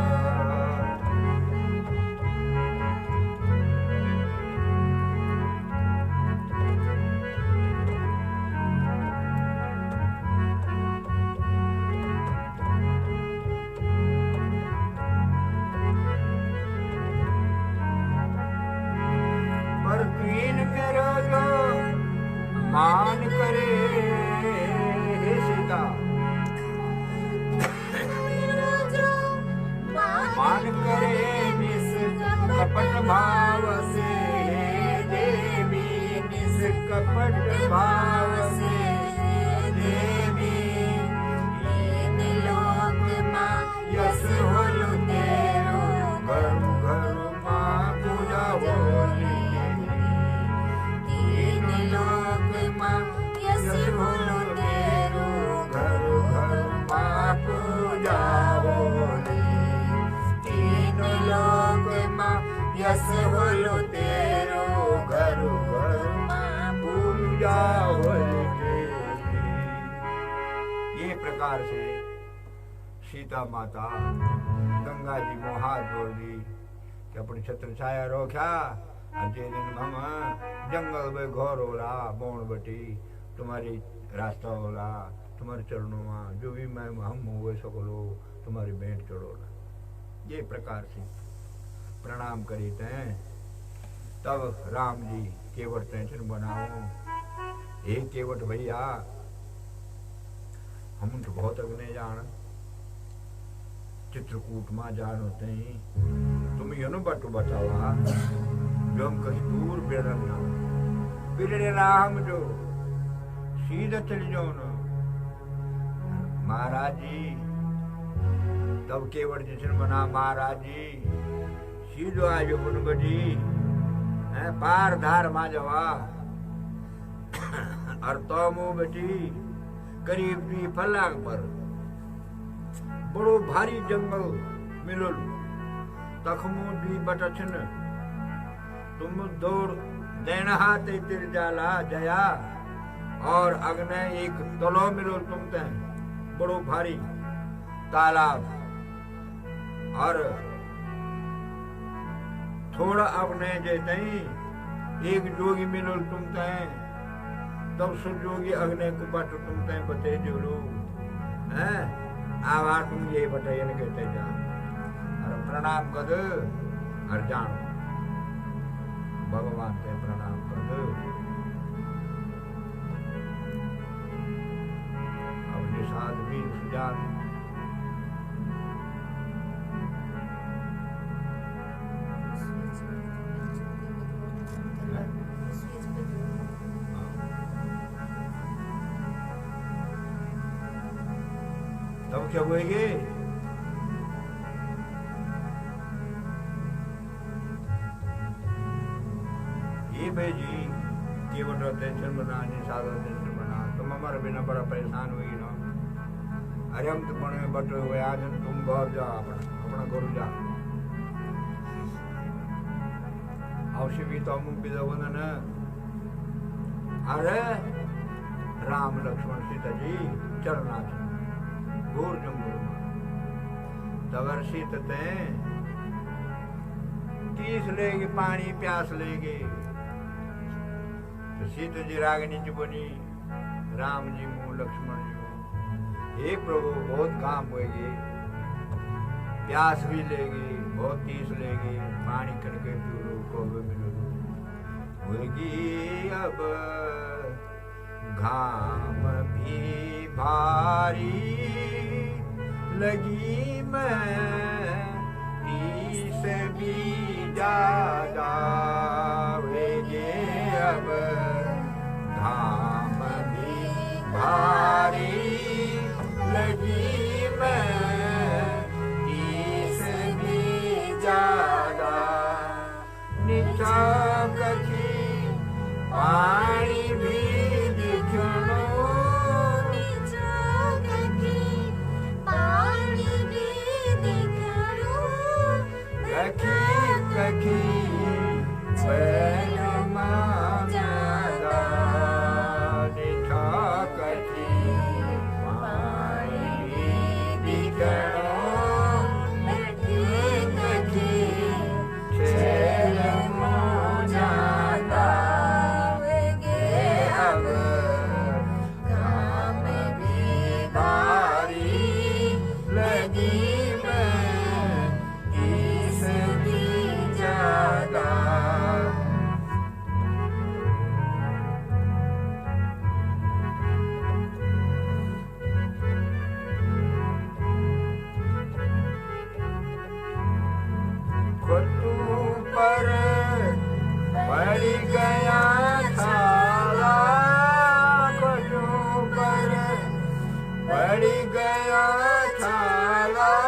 पर तीन करो जो मान करे, हे सीता मान करे निष्कपट भाव से, देवी निष्कपट भाव से देवी। तीन लोक मां यश होलु तेरो, घर घर मां पूजा होली। तीन लोक मां यश होलु तेरो, घर घर मां पूजा होली। तीन लोक मां यश होलु तेरो, घर घर मां पूजा होली। ये प्रकार से सीता माता गंगा जी को हाथ जोड़ दी कि अपनी छत्र छाया रोख्या। अजे दिन हम जंगल में घोर होला बोन बटी, तुम्हारी रास्ता होला, तुम्हारे चरणों में जो भी मैं हम हुए सको तुम्हारी भेंट चढ़ोला। ये प्रकार से प्रणाम करी थे। तब राम जी केवट टेंशन बनाओ, हे केवट भैया हम तो बहुत अग्ने जान, चित्रकूट मां जान होते ही तुम यनु बटू बतावा जो हम कहीं दूर बिरना बिरड़े राम जो सीधा चली जाओ ना महाराज जी तब केवट जिसन बना महाराज जी सीधो आजो बन बजी है पार धार मा जवा और तो मुंह बेटी करीब भी फलांग पर बड़ो भारी जंगल मिलो तखमू भी बटछन तुम दौड़ देना हाथ तिर जाला जया और अग्ने एक तलो मिलो तुम ते बड़ो भारी तालाब और थोड़ा अग्ने जेते एक जोगी मिलो तुम ते तब सुजोगी अग्नि को बट तुम ते बते जोड़ो हैं आवा तुम ये बताइए न कहते जा और प्रणाम कर और जान भगवान ते प्रणाम कर अब निषाद भी सुजान तब क्या हुएगे ये भाई जी केवल टेंशन बना सादा टेंशन बना तुम हमारे बिना बड़ा परेशान हुई ना अरे हम तो बने बटे हुए आज तुम घर जा अपना घर जा अवश्य भी तो हम बिजवन अरे राम लक्ष्मण सीता जी चलना घोर जंगल तवर शीत ते तीस लेगी पानी प्यास लेगी तो सीता जी रागिनी जी बनी राम जी मुँह लक्ष्मण जी मुँह हे प्रभु बहुत काम होगी प्यास भी लेगी बहुत तीस लेगी पानी करके पीलो को मिलो होगी अब घाम भी भारी लगी मैं से भी ज्यादा वेगे अब घाम भी भारी लगी मैं से भी ज्यादा नीचा कची पानी भी दिखनो कखी बैल मांगदा निठा कखी पानी दिखनो कखी छेल मांगदा वेगे अब काम भी भारी लगी पड़ गया छाला पड़ गया छाला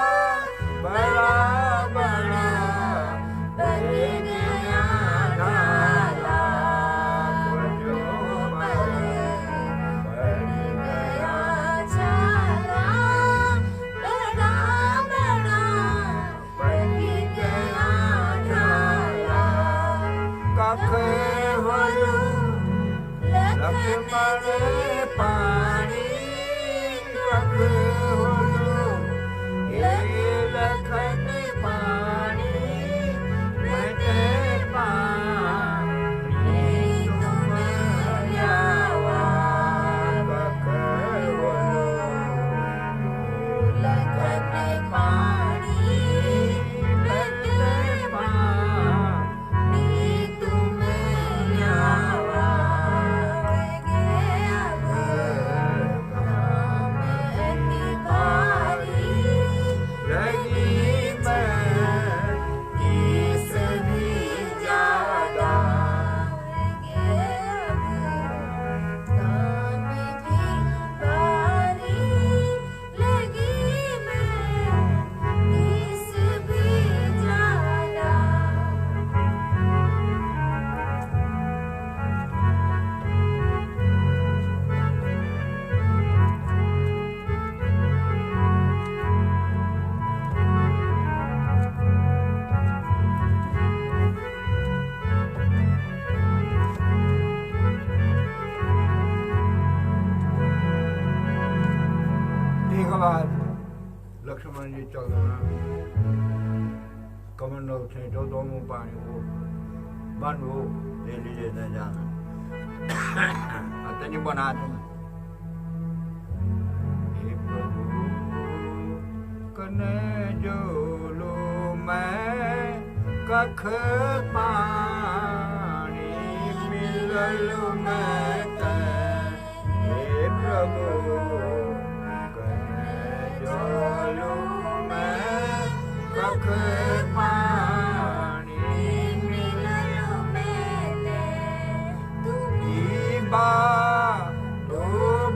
लक्ष्मण जी चल रहा कमंडल थे तो दोनों पानी वो बन वो ले लीजिए जाना अतनी बना दूँ हे प्रभु कने जो लो मैं कख पानी मिलल मैं हे प्रभु कने जो लो मैं कख पानी मिलल मैं तुम्ही बा तो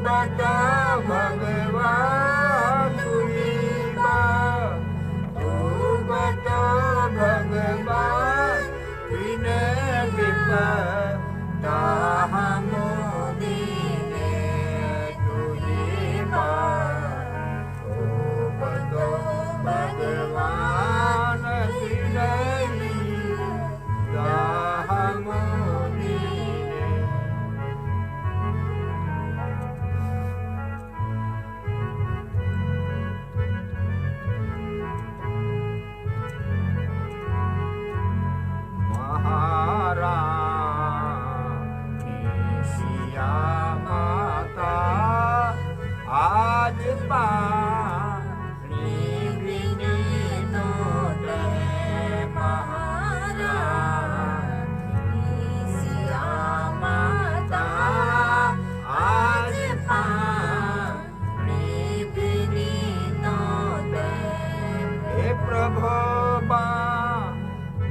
बता भगवान तुही बा तो बता भगवान विनय विपदा हम दीने तुही बा तो बता भगवान विनय विपदा हम दीने सिया माता आज पानी बिनी तो महारानी सिया माता आज पानी बिनी तो हे प्रभु बा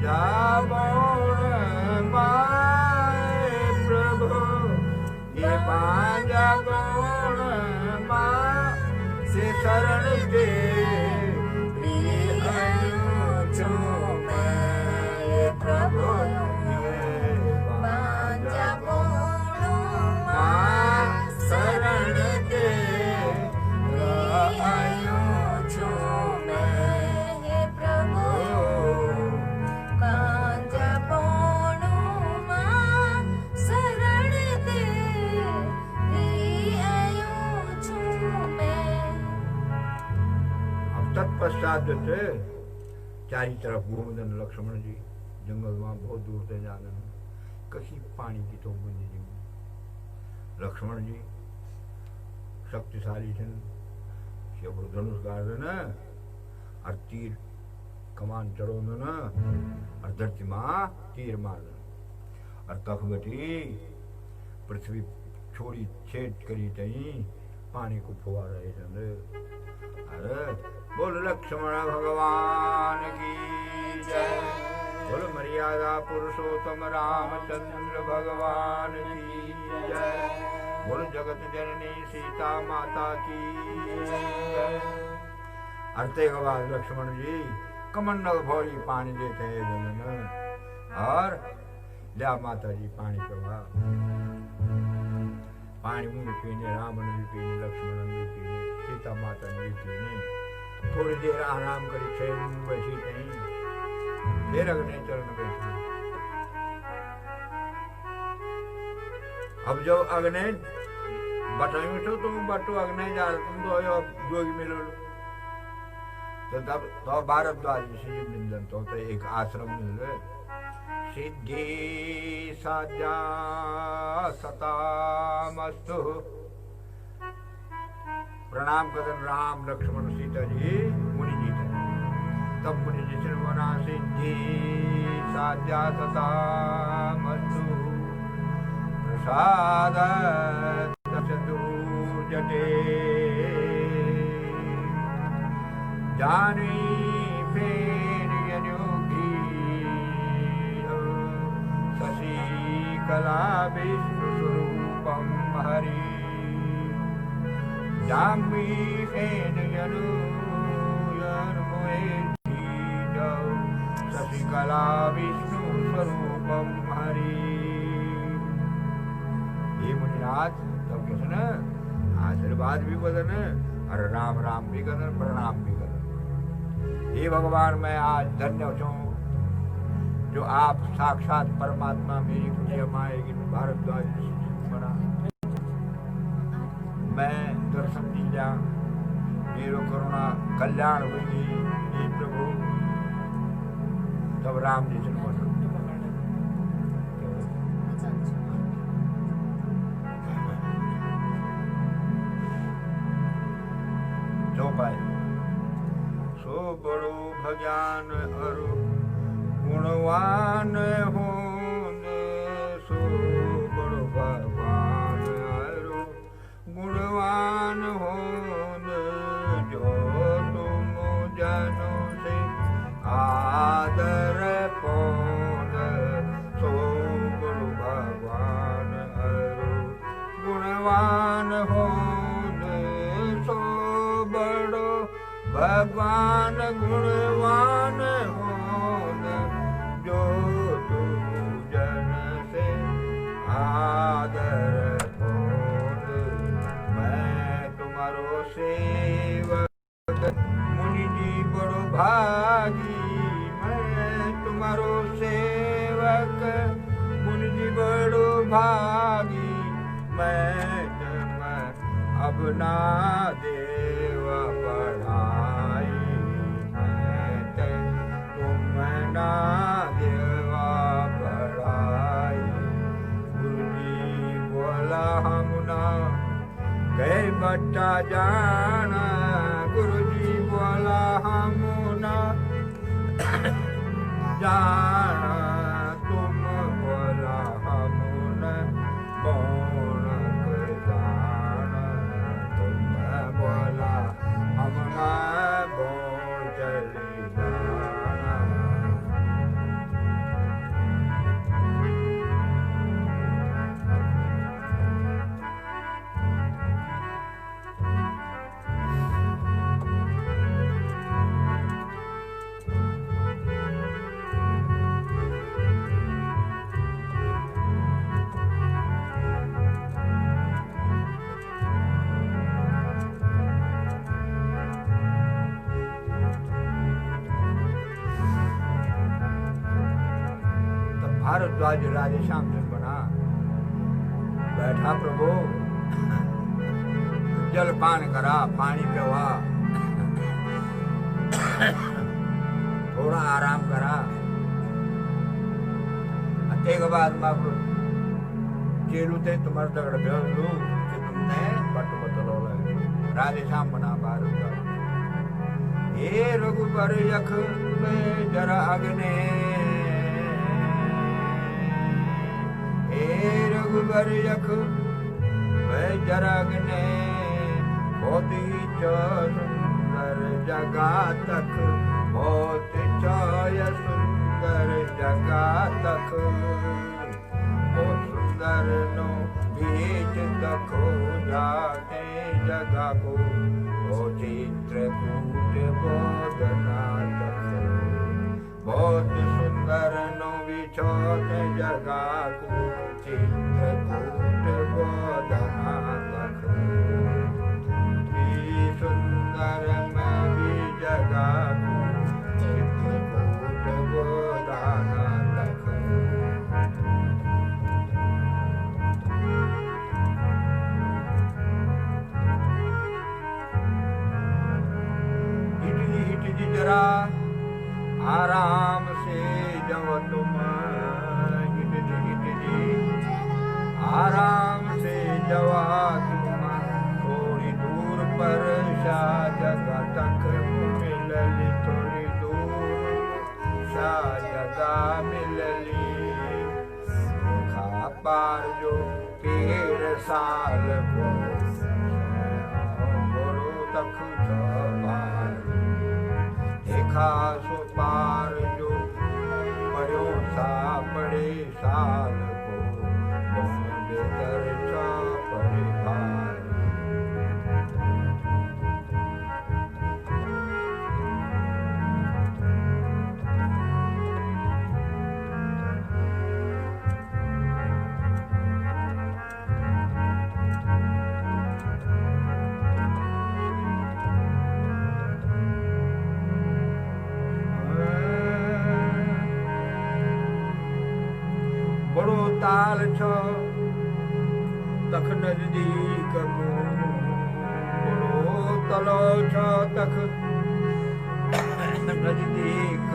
जाबोण माए प्रभु ये बाजा गौण माँ से शरण के प्रभु बांजा बोलो माँ शरण के आयो छो मैं हे प्रभु कांजा बोलो मां शरण दे आयो छो मैं। अब तत्पश्चात जो थे चारी तरफ घूमदन लक्ष्मण जी जंगल में बहुत दूर से जाना कहीं पानी की तो बूंदी जी लक्ष्मण जी शक्तिशाली थे शेबड़ धनुष गाड़ न और तीर कमान चढ़ो न और धरती माँ तीर मार और कख बटी पृथ्वी छोड़ी छेद करी तई पानी को फुआ रहे चंद्र अरे बोल लक्ष्मण भगवान की जय बोल मर्यादा पुरुषोत्तम रामचंद्र भगवान की जय बोल जगत जननी सीता माता की जय अर्थे के बाद लक्ष्मण जी कमंडल भोरी पानी देते हैं जनन और लिया माता जी पानी प्रभा पानी मुझे पीने रामन भी पीने लक्ष्मण भी पीने सीता माता भी पीने थोड़ी देर आराम करी छह बची नहीं फिर अग्नि चरण बैठी अब जब अग्नि बताइयो तो तुम बटो अग्नि जा तुम तो जोगी मिलो तो तब तो भारद्वाज ऋषि मिलन तो एक आश्रम मिल गए सिद्धि साजा सतामस्तु प्रणाम कदन राम लक्ष्मण सीता जी मुनि जी थे तब मुनि जी से बना सिद्धि साजा सतामस्तु प्रसाद चतु जटे जानी फेर योगी शशि कला विष्णु स्वरूपम हरि जाम्बी फेन यनु शशि कला विष्णु स्वरूपम हरि ये मुनिनाथ तब कैसे न आशीर्वाद भी बदन और राम राम भी कदन प्रणाम भी कदन हे भगवान मैं आज धन्य हूँ जो आप साक्षात परमात्मा मेरी प्रिय माएगी भारद्वाज बना मैं दर्शन दी जा मेरो करुणा कल्याण हुई हे प्रभु। तब राम जी से बोला जो पाए सो बड़ो भगवान अरु गुणवान होने, सो बड़ो भगवान अरु गुणवान होने, जो तुम जनों से आदर पौने, सो बड़ो भगवान अरु गुणवान होने, सो बड़ो भगवान गुणवान होने, जो तुम जन से आदर होने। मैं तुम्हारो सेवक मुनि जी बड़ो भागी, मैं तुम्हारो सेवक मुनि जी बड़ो भागी, मैं तुम अब ना देवा पढ़ाई, मैं तुम ना देवा पढ़ाई। गुरु जी बोला हम ना गए बच्चा जाना, गुरु जी बोला हम ना जाना, तुम बोला हम न कौन जाना, तुम बोला हम ना कौन चली जाना। भारद्वाज राजे श्याम चंद बना बैठा, प्रभु जल पान करा, पानी पिवा, थोड़ा आराम करा। एक बाद में चेलू थे तुम्हारे दगड़ भेज लू कि तुमने बट बतलो राजे श्याम बना भारद्वाज। हे रघुबर यख में जरा अग्ने, हे रघुबर यख वह जरगने, बहुत ही सुंदर जगह तक, बहुत छाय सुंदर जगह तक, बहुत सुंदर नो बीच तको जाते जगह को, ओ चित्रकूट बोधना तक, बहुत सुंदर नो बिछोते जगह को, चित्रकूट बोधना तक, सुंदर में भी जगह को, चित्रकूट बोधना तक। हिट जी जरा आराम से जाओ तुम, आराम से जवा तुम, थोड़ी दूर पर शाह जगह तक मिलली, थोड़ी दूर शाह जगह मिलली, खा पार जो पेड़ साल को, बड़ो तक देखा सो पार जो पढ़ो सा पड़े साल को, दर्शा परिवार। बड़ो ताल छो तख नजदीक को, बड़ो तलो छो तक नजदीक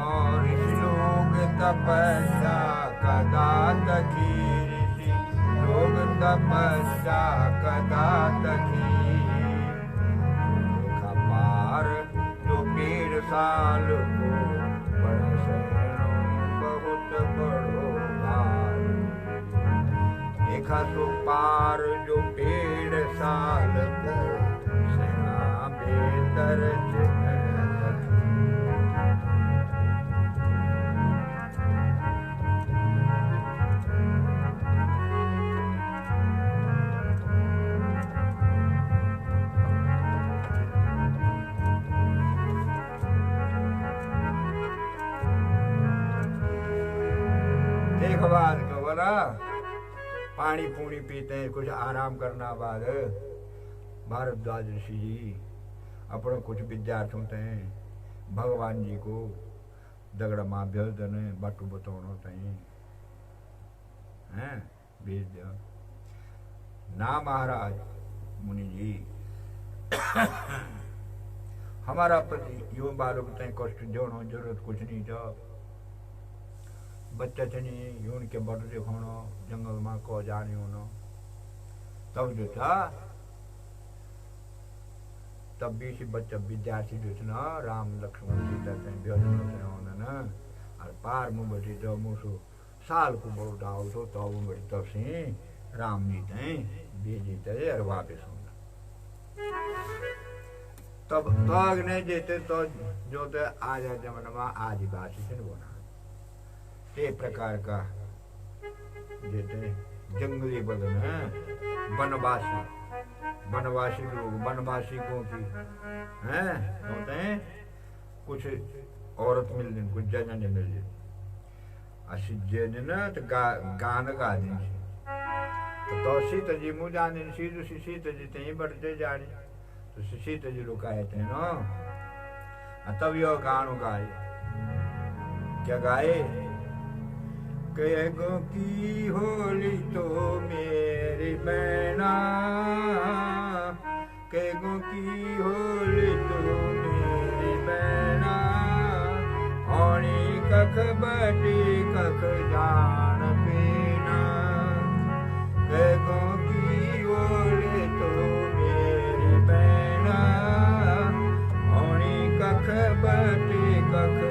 और ऋषि लोग तपस्या कदा तकी ऋषि लोग तपस्या कदा तकी पार जो 1.5 साल को बरस बहुत बड़ो भार देखा तो पार जो 1.5 साल को सेना बेहतर पानी पूनी पीते हैं, कुछ आराम करना बाद भारद्वाज ऋषि जी अपने कुछ विद्यार्थियों हैं भगवान जी को दगड़ माँ भेजन बाटू बताओ हैं भेज दिया ना महाराज मुनि जी हमारा प्रति यो बालक तय कष्ट देना जरूरत कुछ नहीं था बच्चा चनी यून के बट दिखाना जंगल में को जाने होना तब जो था तब भी सी बच्चा विद्यार्थी जो था ना राम लक्ष्मण सीता ना और पार मुँह बची तो मुझे साल को बहुत डाल तो तब बड़ी तब से राम जी थे भेजी थे और वापिस होना तब तक नहीं देते तो जो तो आज जमाना में आदिवासी से बोना ये प्रकार का देते जंगली बदन है वनवासी लोग वनवासी को की हैं होते हैं कुछ औरत मिल दिन कुछ जन मिल दिन असिजे न तो गान गा दिन तो सीता जी मुँह जाने सीता जी ते बढ़ते जाने तो सीता जी लोग आए थे ना तब यो गानों गाए क्या गाए कहो की होली तो मेरी बहना कहो की होली तो मेरी बहना होनी कख बटी कख जान पीना कहो की होली तो मेरी बहना होनी कख बटी कख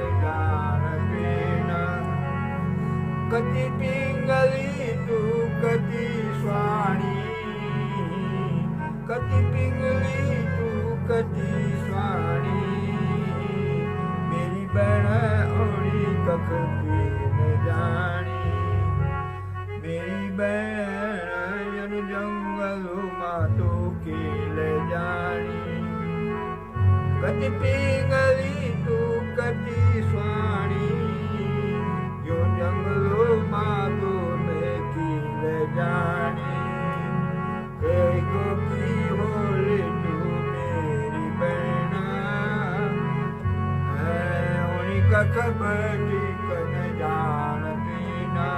कति पिंगली तू कति स्वाणी कति पिंगली तू कति स्वाणी मेरी बहन औरी कख न जानी मेरी बहन जंगल मातो के ले जानी कति पिंगली तू कति स्वाणी यो जंगलो मातो में की जानी कहो की होली तू मेरी बहना है उन्हीं का खबर कन जानती ना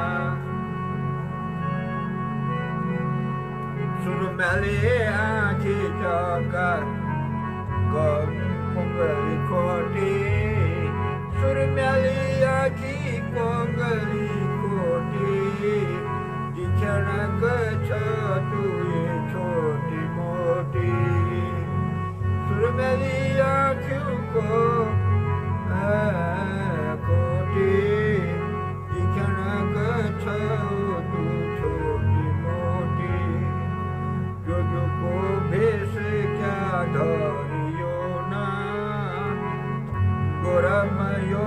सुन मैले आँखी चौका गम कुंगली खोटी सुर मैली आँखी कोंगली कोटी दिखण कछ तू ये छोटी मोटी सुर मैली आँखों को कोटी दिखण कछ तू छोटी मोटी जो को भेष क्या धरियो ना गोरमयो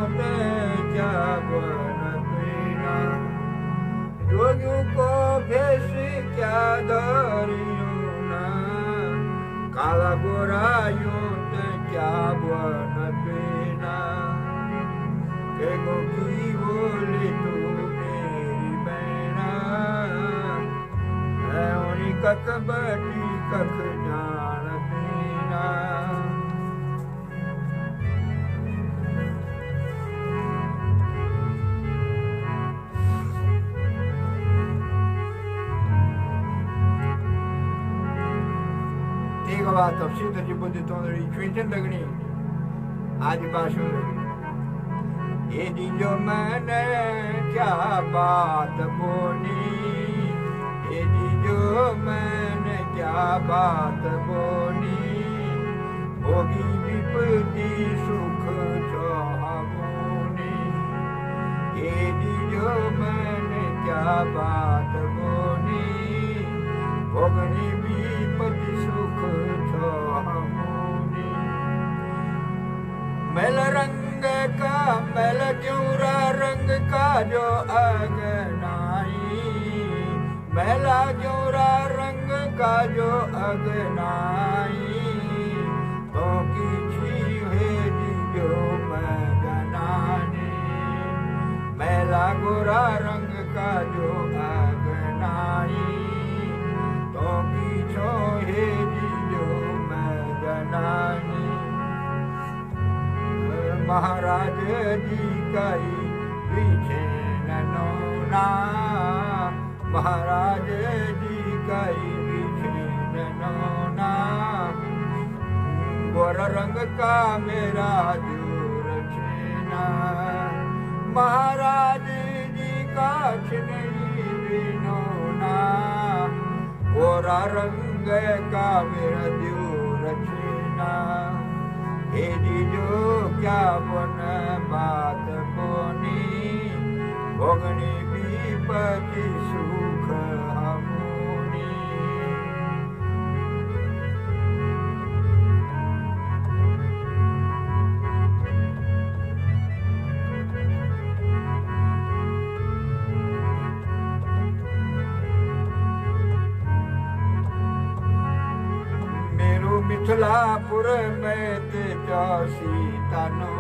क्या बन पीना जोगू को भेष क्या धरियो ना काला गोरायो क्या बन पीना कहो की बोली तू मेरी बहना है उन्हीं कख बटी कख जान पीना बात अब सीधे जी बुद्धि तो चुनचन लगनी आज बाशु ये जी जो मैंने क्या बात बोली ये जी जो मैंने क्या बात बोली होगी विपत्ति सुख चाहूनी ये जी जो मैंने क्या बात बोली भोगनी विपत्ति सुख चाहूनी मैल रंग का मैल जोरा रंग का जो अगनाई मैला जोरा रंग का जो अगनाई तो की छीवे जो मैं गनानी मैला गोरा रंग का जो अगनाई तो की छोहे जो मैं गनानी महाराज जी कई पीछे नोना महाराज जी कई पीछे नोना गोर रंग का मेरा दूर छीना महाराज जी का छीनी बिनोना गोरा रंग का मेरा दूर छीना हे जी जो क्या बन बात बोनी भोगनी विपत्ति सुख हमूनी मेरो मिथिलापुर में तेजा सीता नो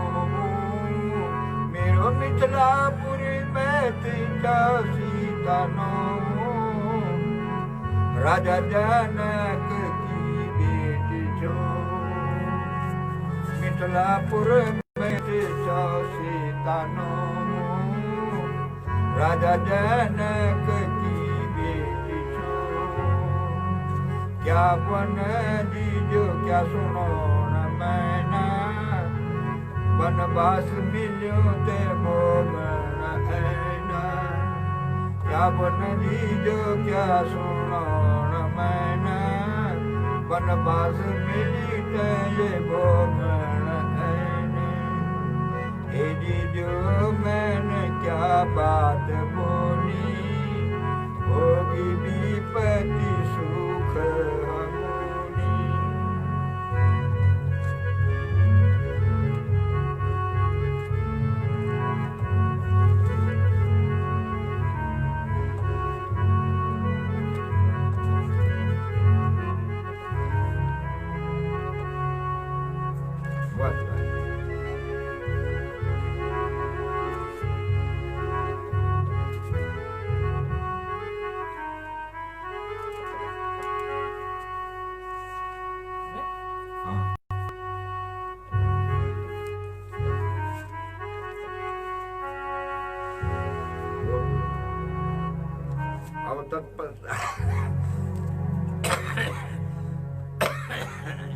मेरो मिथिलापुर में तेजा सीता नो राजा जनक की बेटी जो मिथिलापुर में तेजा सीता नो राजा जनक की बेटी जो क्या बन दीजो क्या सुनो न मैना बनवास मिलो ते मोगन ऐना क्या बन दीजो क्या सुनो न मैना बनवास मिली ते ये मोगन ऐने हे दीजो मैंने क्या बात बोली होगी विपत्ति सुख हमूनी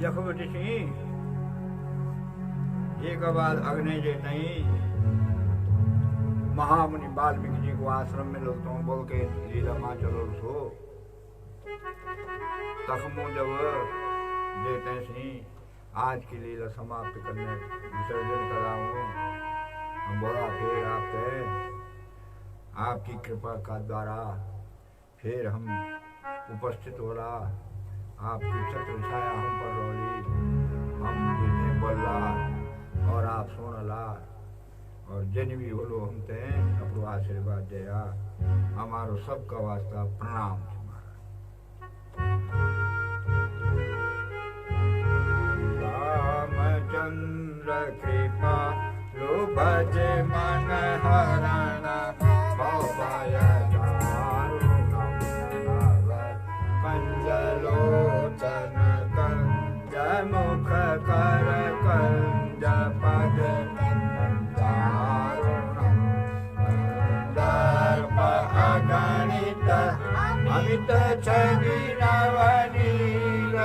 यखवटी एक बाद अग्नि जेतई महामुनि वाल्मीकि जी को आश्रम में लोग तो बोल के लीला माँ चलो सो तखमो जब देते सी आज की लीला समाप्त करने विसर्जन कराऊं हम बोला फिर आपकी कृपा का द्वारा फिर हम उपस्थित हो रहा आपकी छत्र छाया हम पर रोली हम जितने बोला और आप सुनला और जन भी बोलो हम ते अपनो आशीर्वाद दिया हमारो सबका वास्ता प्रणाम रामचंद्र कृपा लो भज मन हरण भवय कंजलोचन कंज मुख कर कंज पद दर्प अगणित अमित छवि नवनील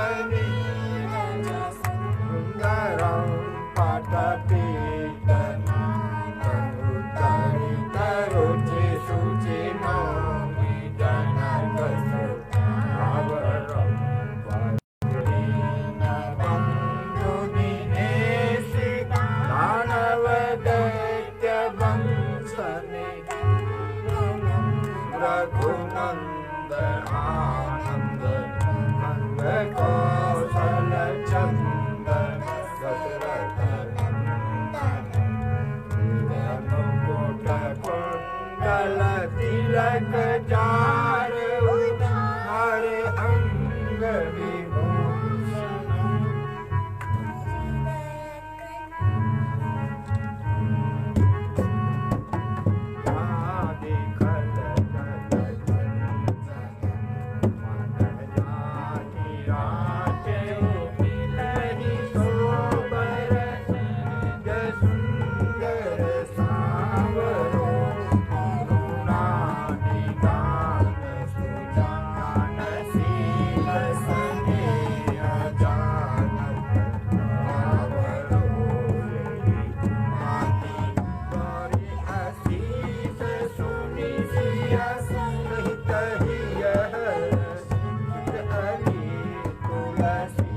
अलग जार हर अंग विभूषण आदि खल खल मन जाति राचे मिलहि सोबर सुंदर सांवरो करुणानिधान सुजान शील स्नेह जानत आवरो माति करि आशीष सुनि सिया सहित हियः चित अली तुलसी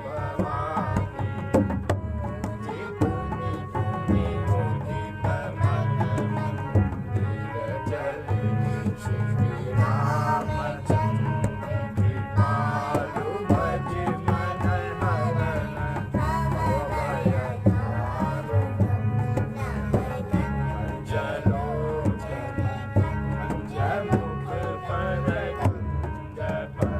भवानी पुनि पुनि मुदित मन मंदिर चले श्री रामचंद्र कृपालु भज मन हरण भय तारो जलो जल मुख पर कुंज पर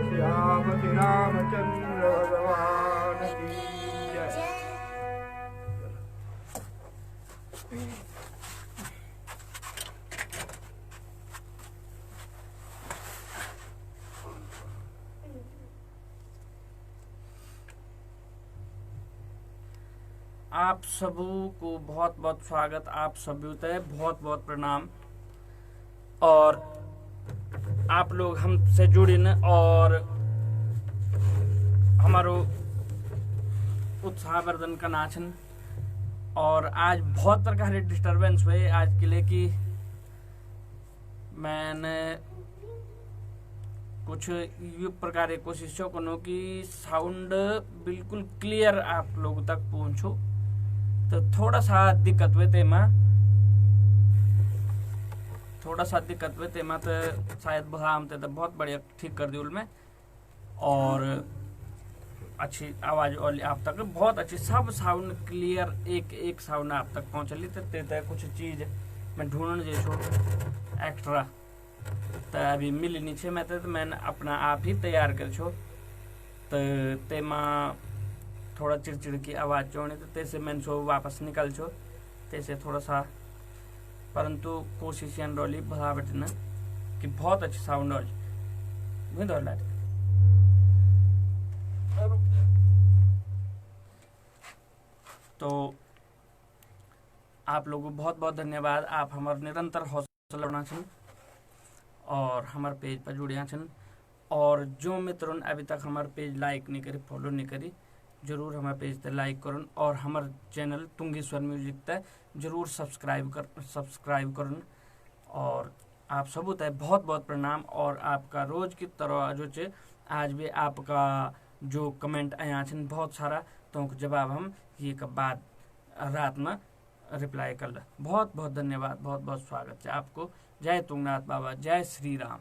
श्री रामचंद्र भगवान की जय। आप सबों को बहुत बहुत स्वागत, आप सभी को बहुत बहुत प्रणाम। और आप लोग हमसे जुड़े न और हमारो उत्साहवर्धन का नाचन। और आज बहुत प्रकार के डिस्टर्बेंस हुए आज के लिए कि मैंने कुछ ये प्रकार की कोशिशों करो कि साउंड बिल्कुल क्लियर आप लोगों तक पहुंचो। तो थोड़ा सा दिक्कत हुए तेमा तो शायद हम तो बहुत बढ़िया ठीक कर दी में। और अच्छी आवाज और आप तक बहुत अच्छी सब साउंड क्लियर एक एक साउंड आप तक पहुंचली। तो कुछ चीज मैं ढूंढने जैसो एक्स्ट्रा तो अभी मिली नीचे मैं तो मैंने अपना आप ही तैयार कर छो। तो तेमा थोड़ा चिड़चिड़ की आवाज चोने तो तैसे मैंने सो वापस निकल छो तैसे थोड़ा सा, परंतु कोशिश रोली बढ़ा बैठना कि बहुत अच्छी साउंड हो। तो आप लोगों को बहुत बहुत धन्यवाद। आप हमारे निरंतर हौसला बढ़ाना छन और हमारे पेज पर जुड़िया छन। और जो मित्रों अभी तक हमारे पेज लाइक नहीं करी, फॉलो नहीं करी, जरूर हमारे पेज पे लाइक करन और हमारे चैनल तुंगेश्वर म्यूजिक तक जरूर सब्सक्राइब करन। और आप सबू तय बहुत बहुत प्रणाम। और आपका रोज की तरह जो चे आज भी आपका जो कमेंट आया छन बहुत सारा, तो जवाब हम ये के बाद रात में रिप्लाई कर। बहुत बहुत धन्यवाद, बहुत बहुत स्वागत है आपको। जय तुंगनाथ बाबा, जय श्री राम।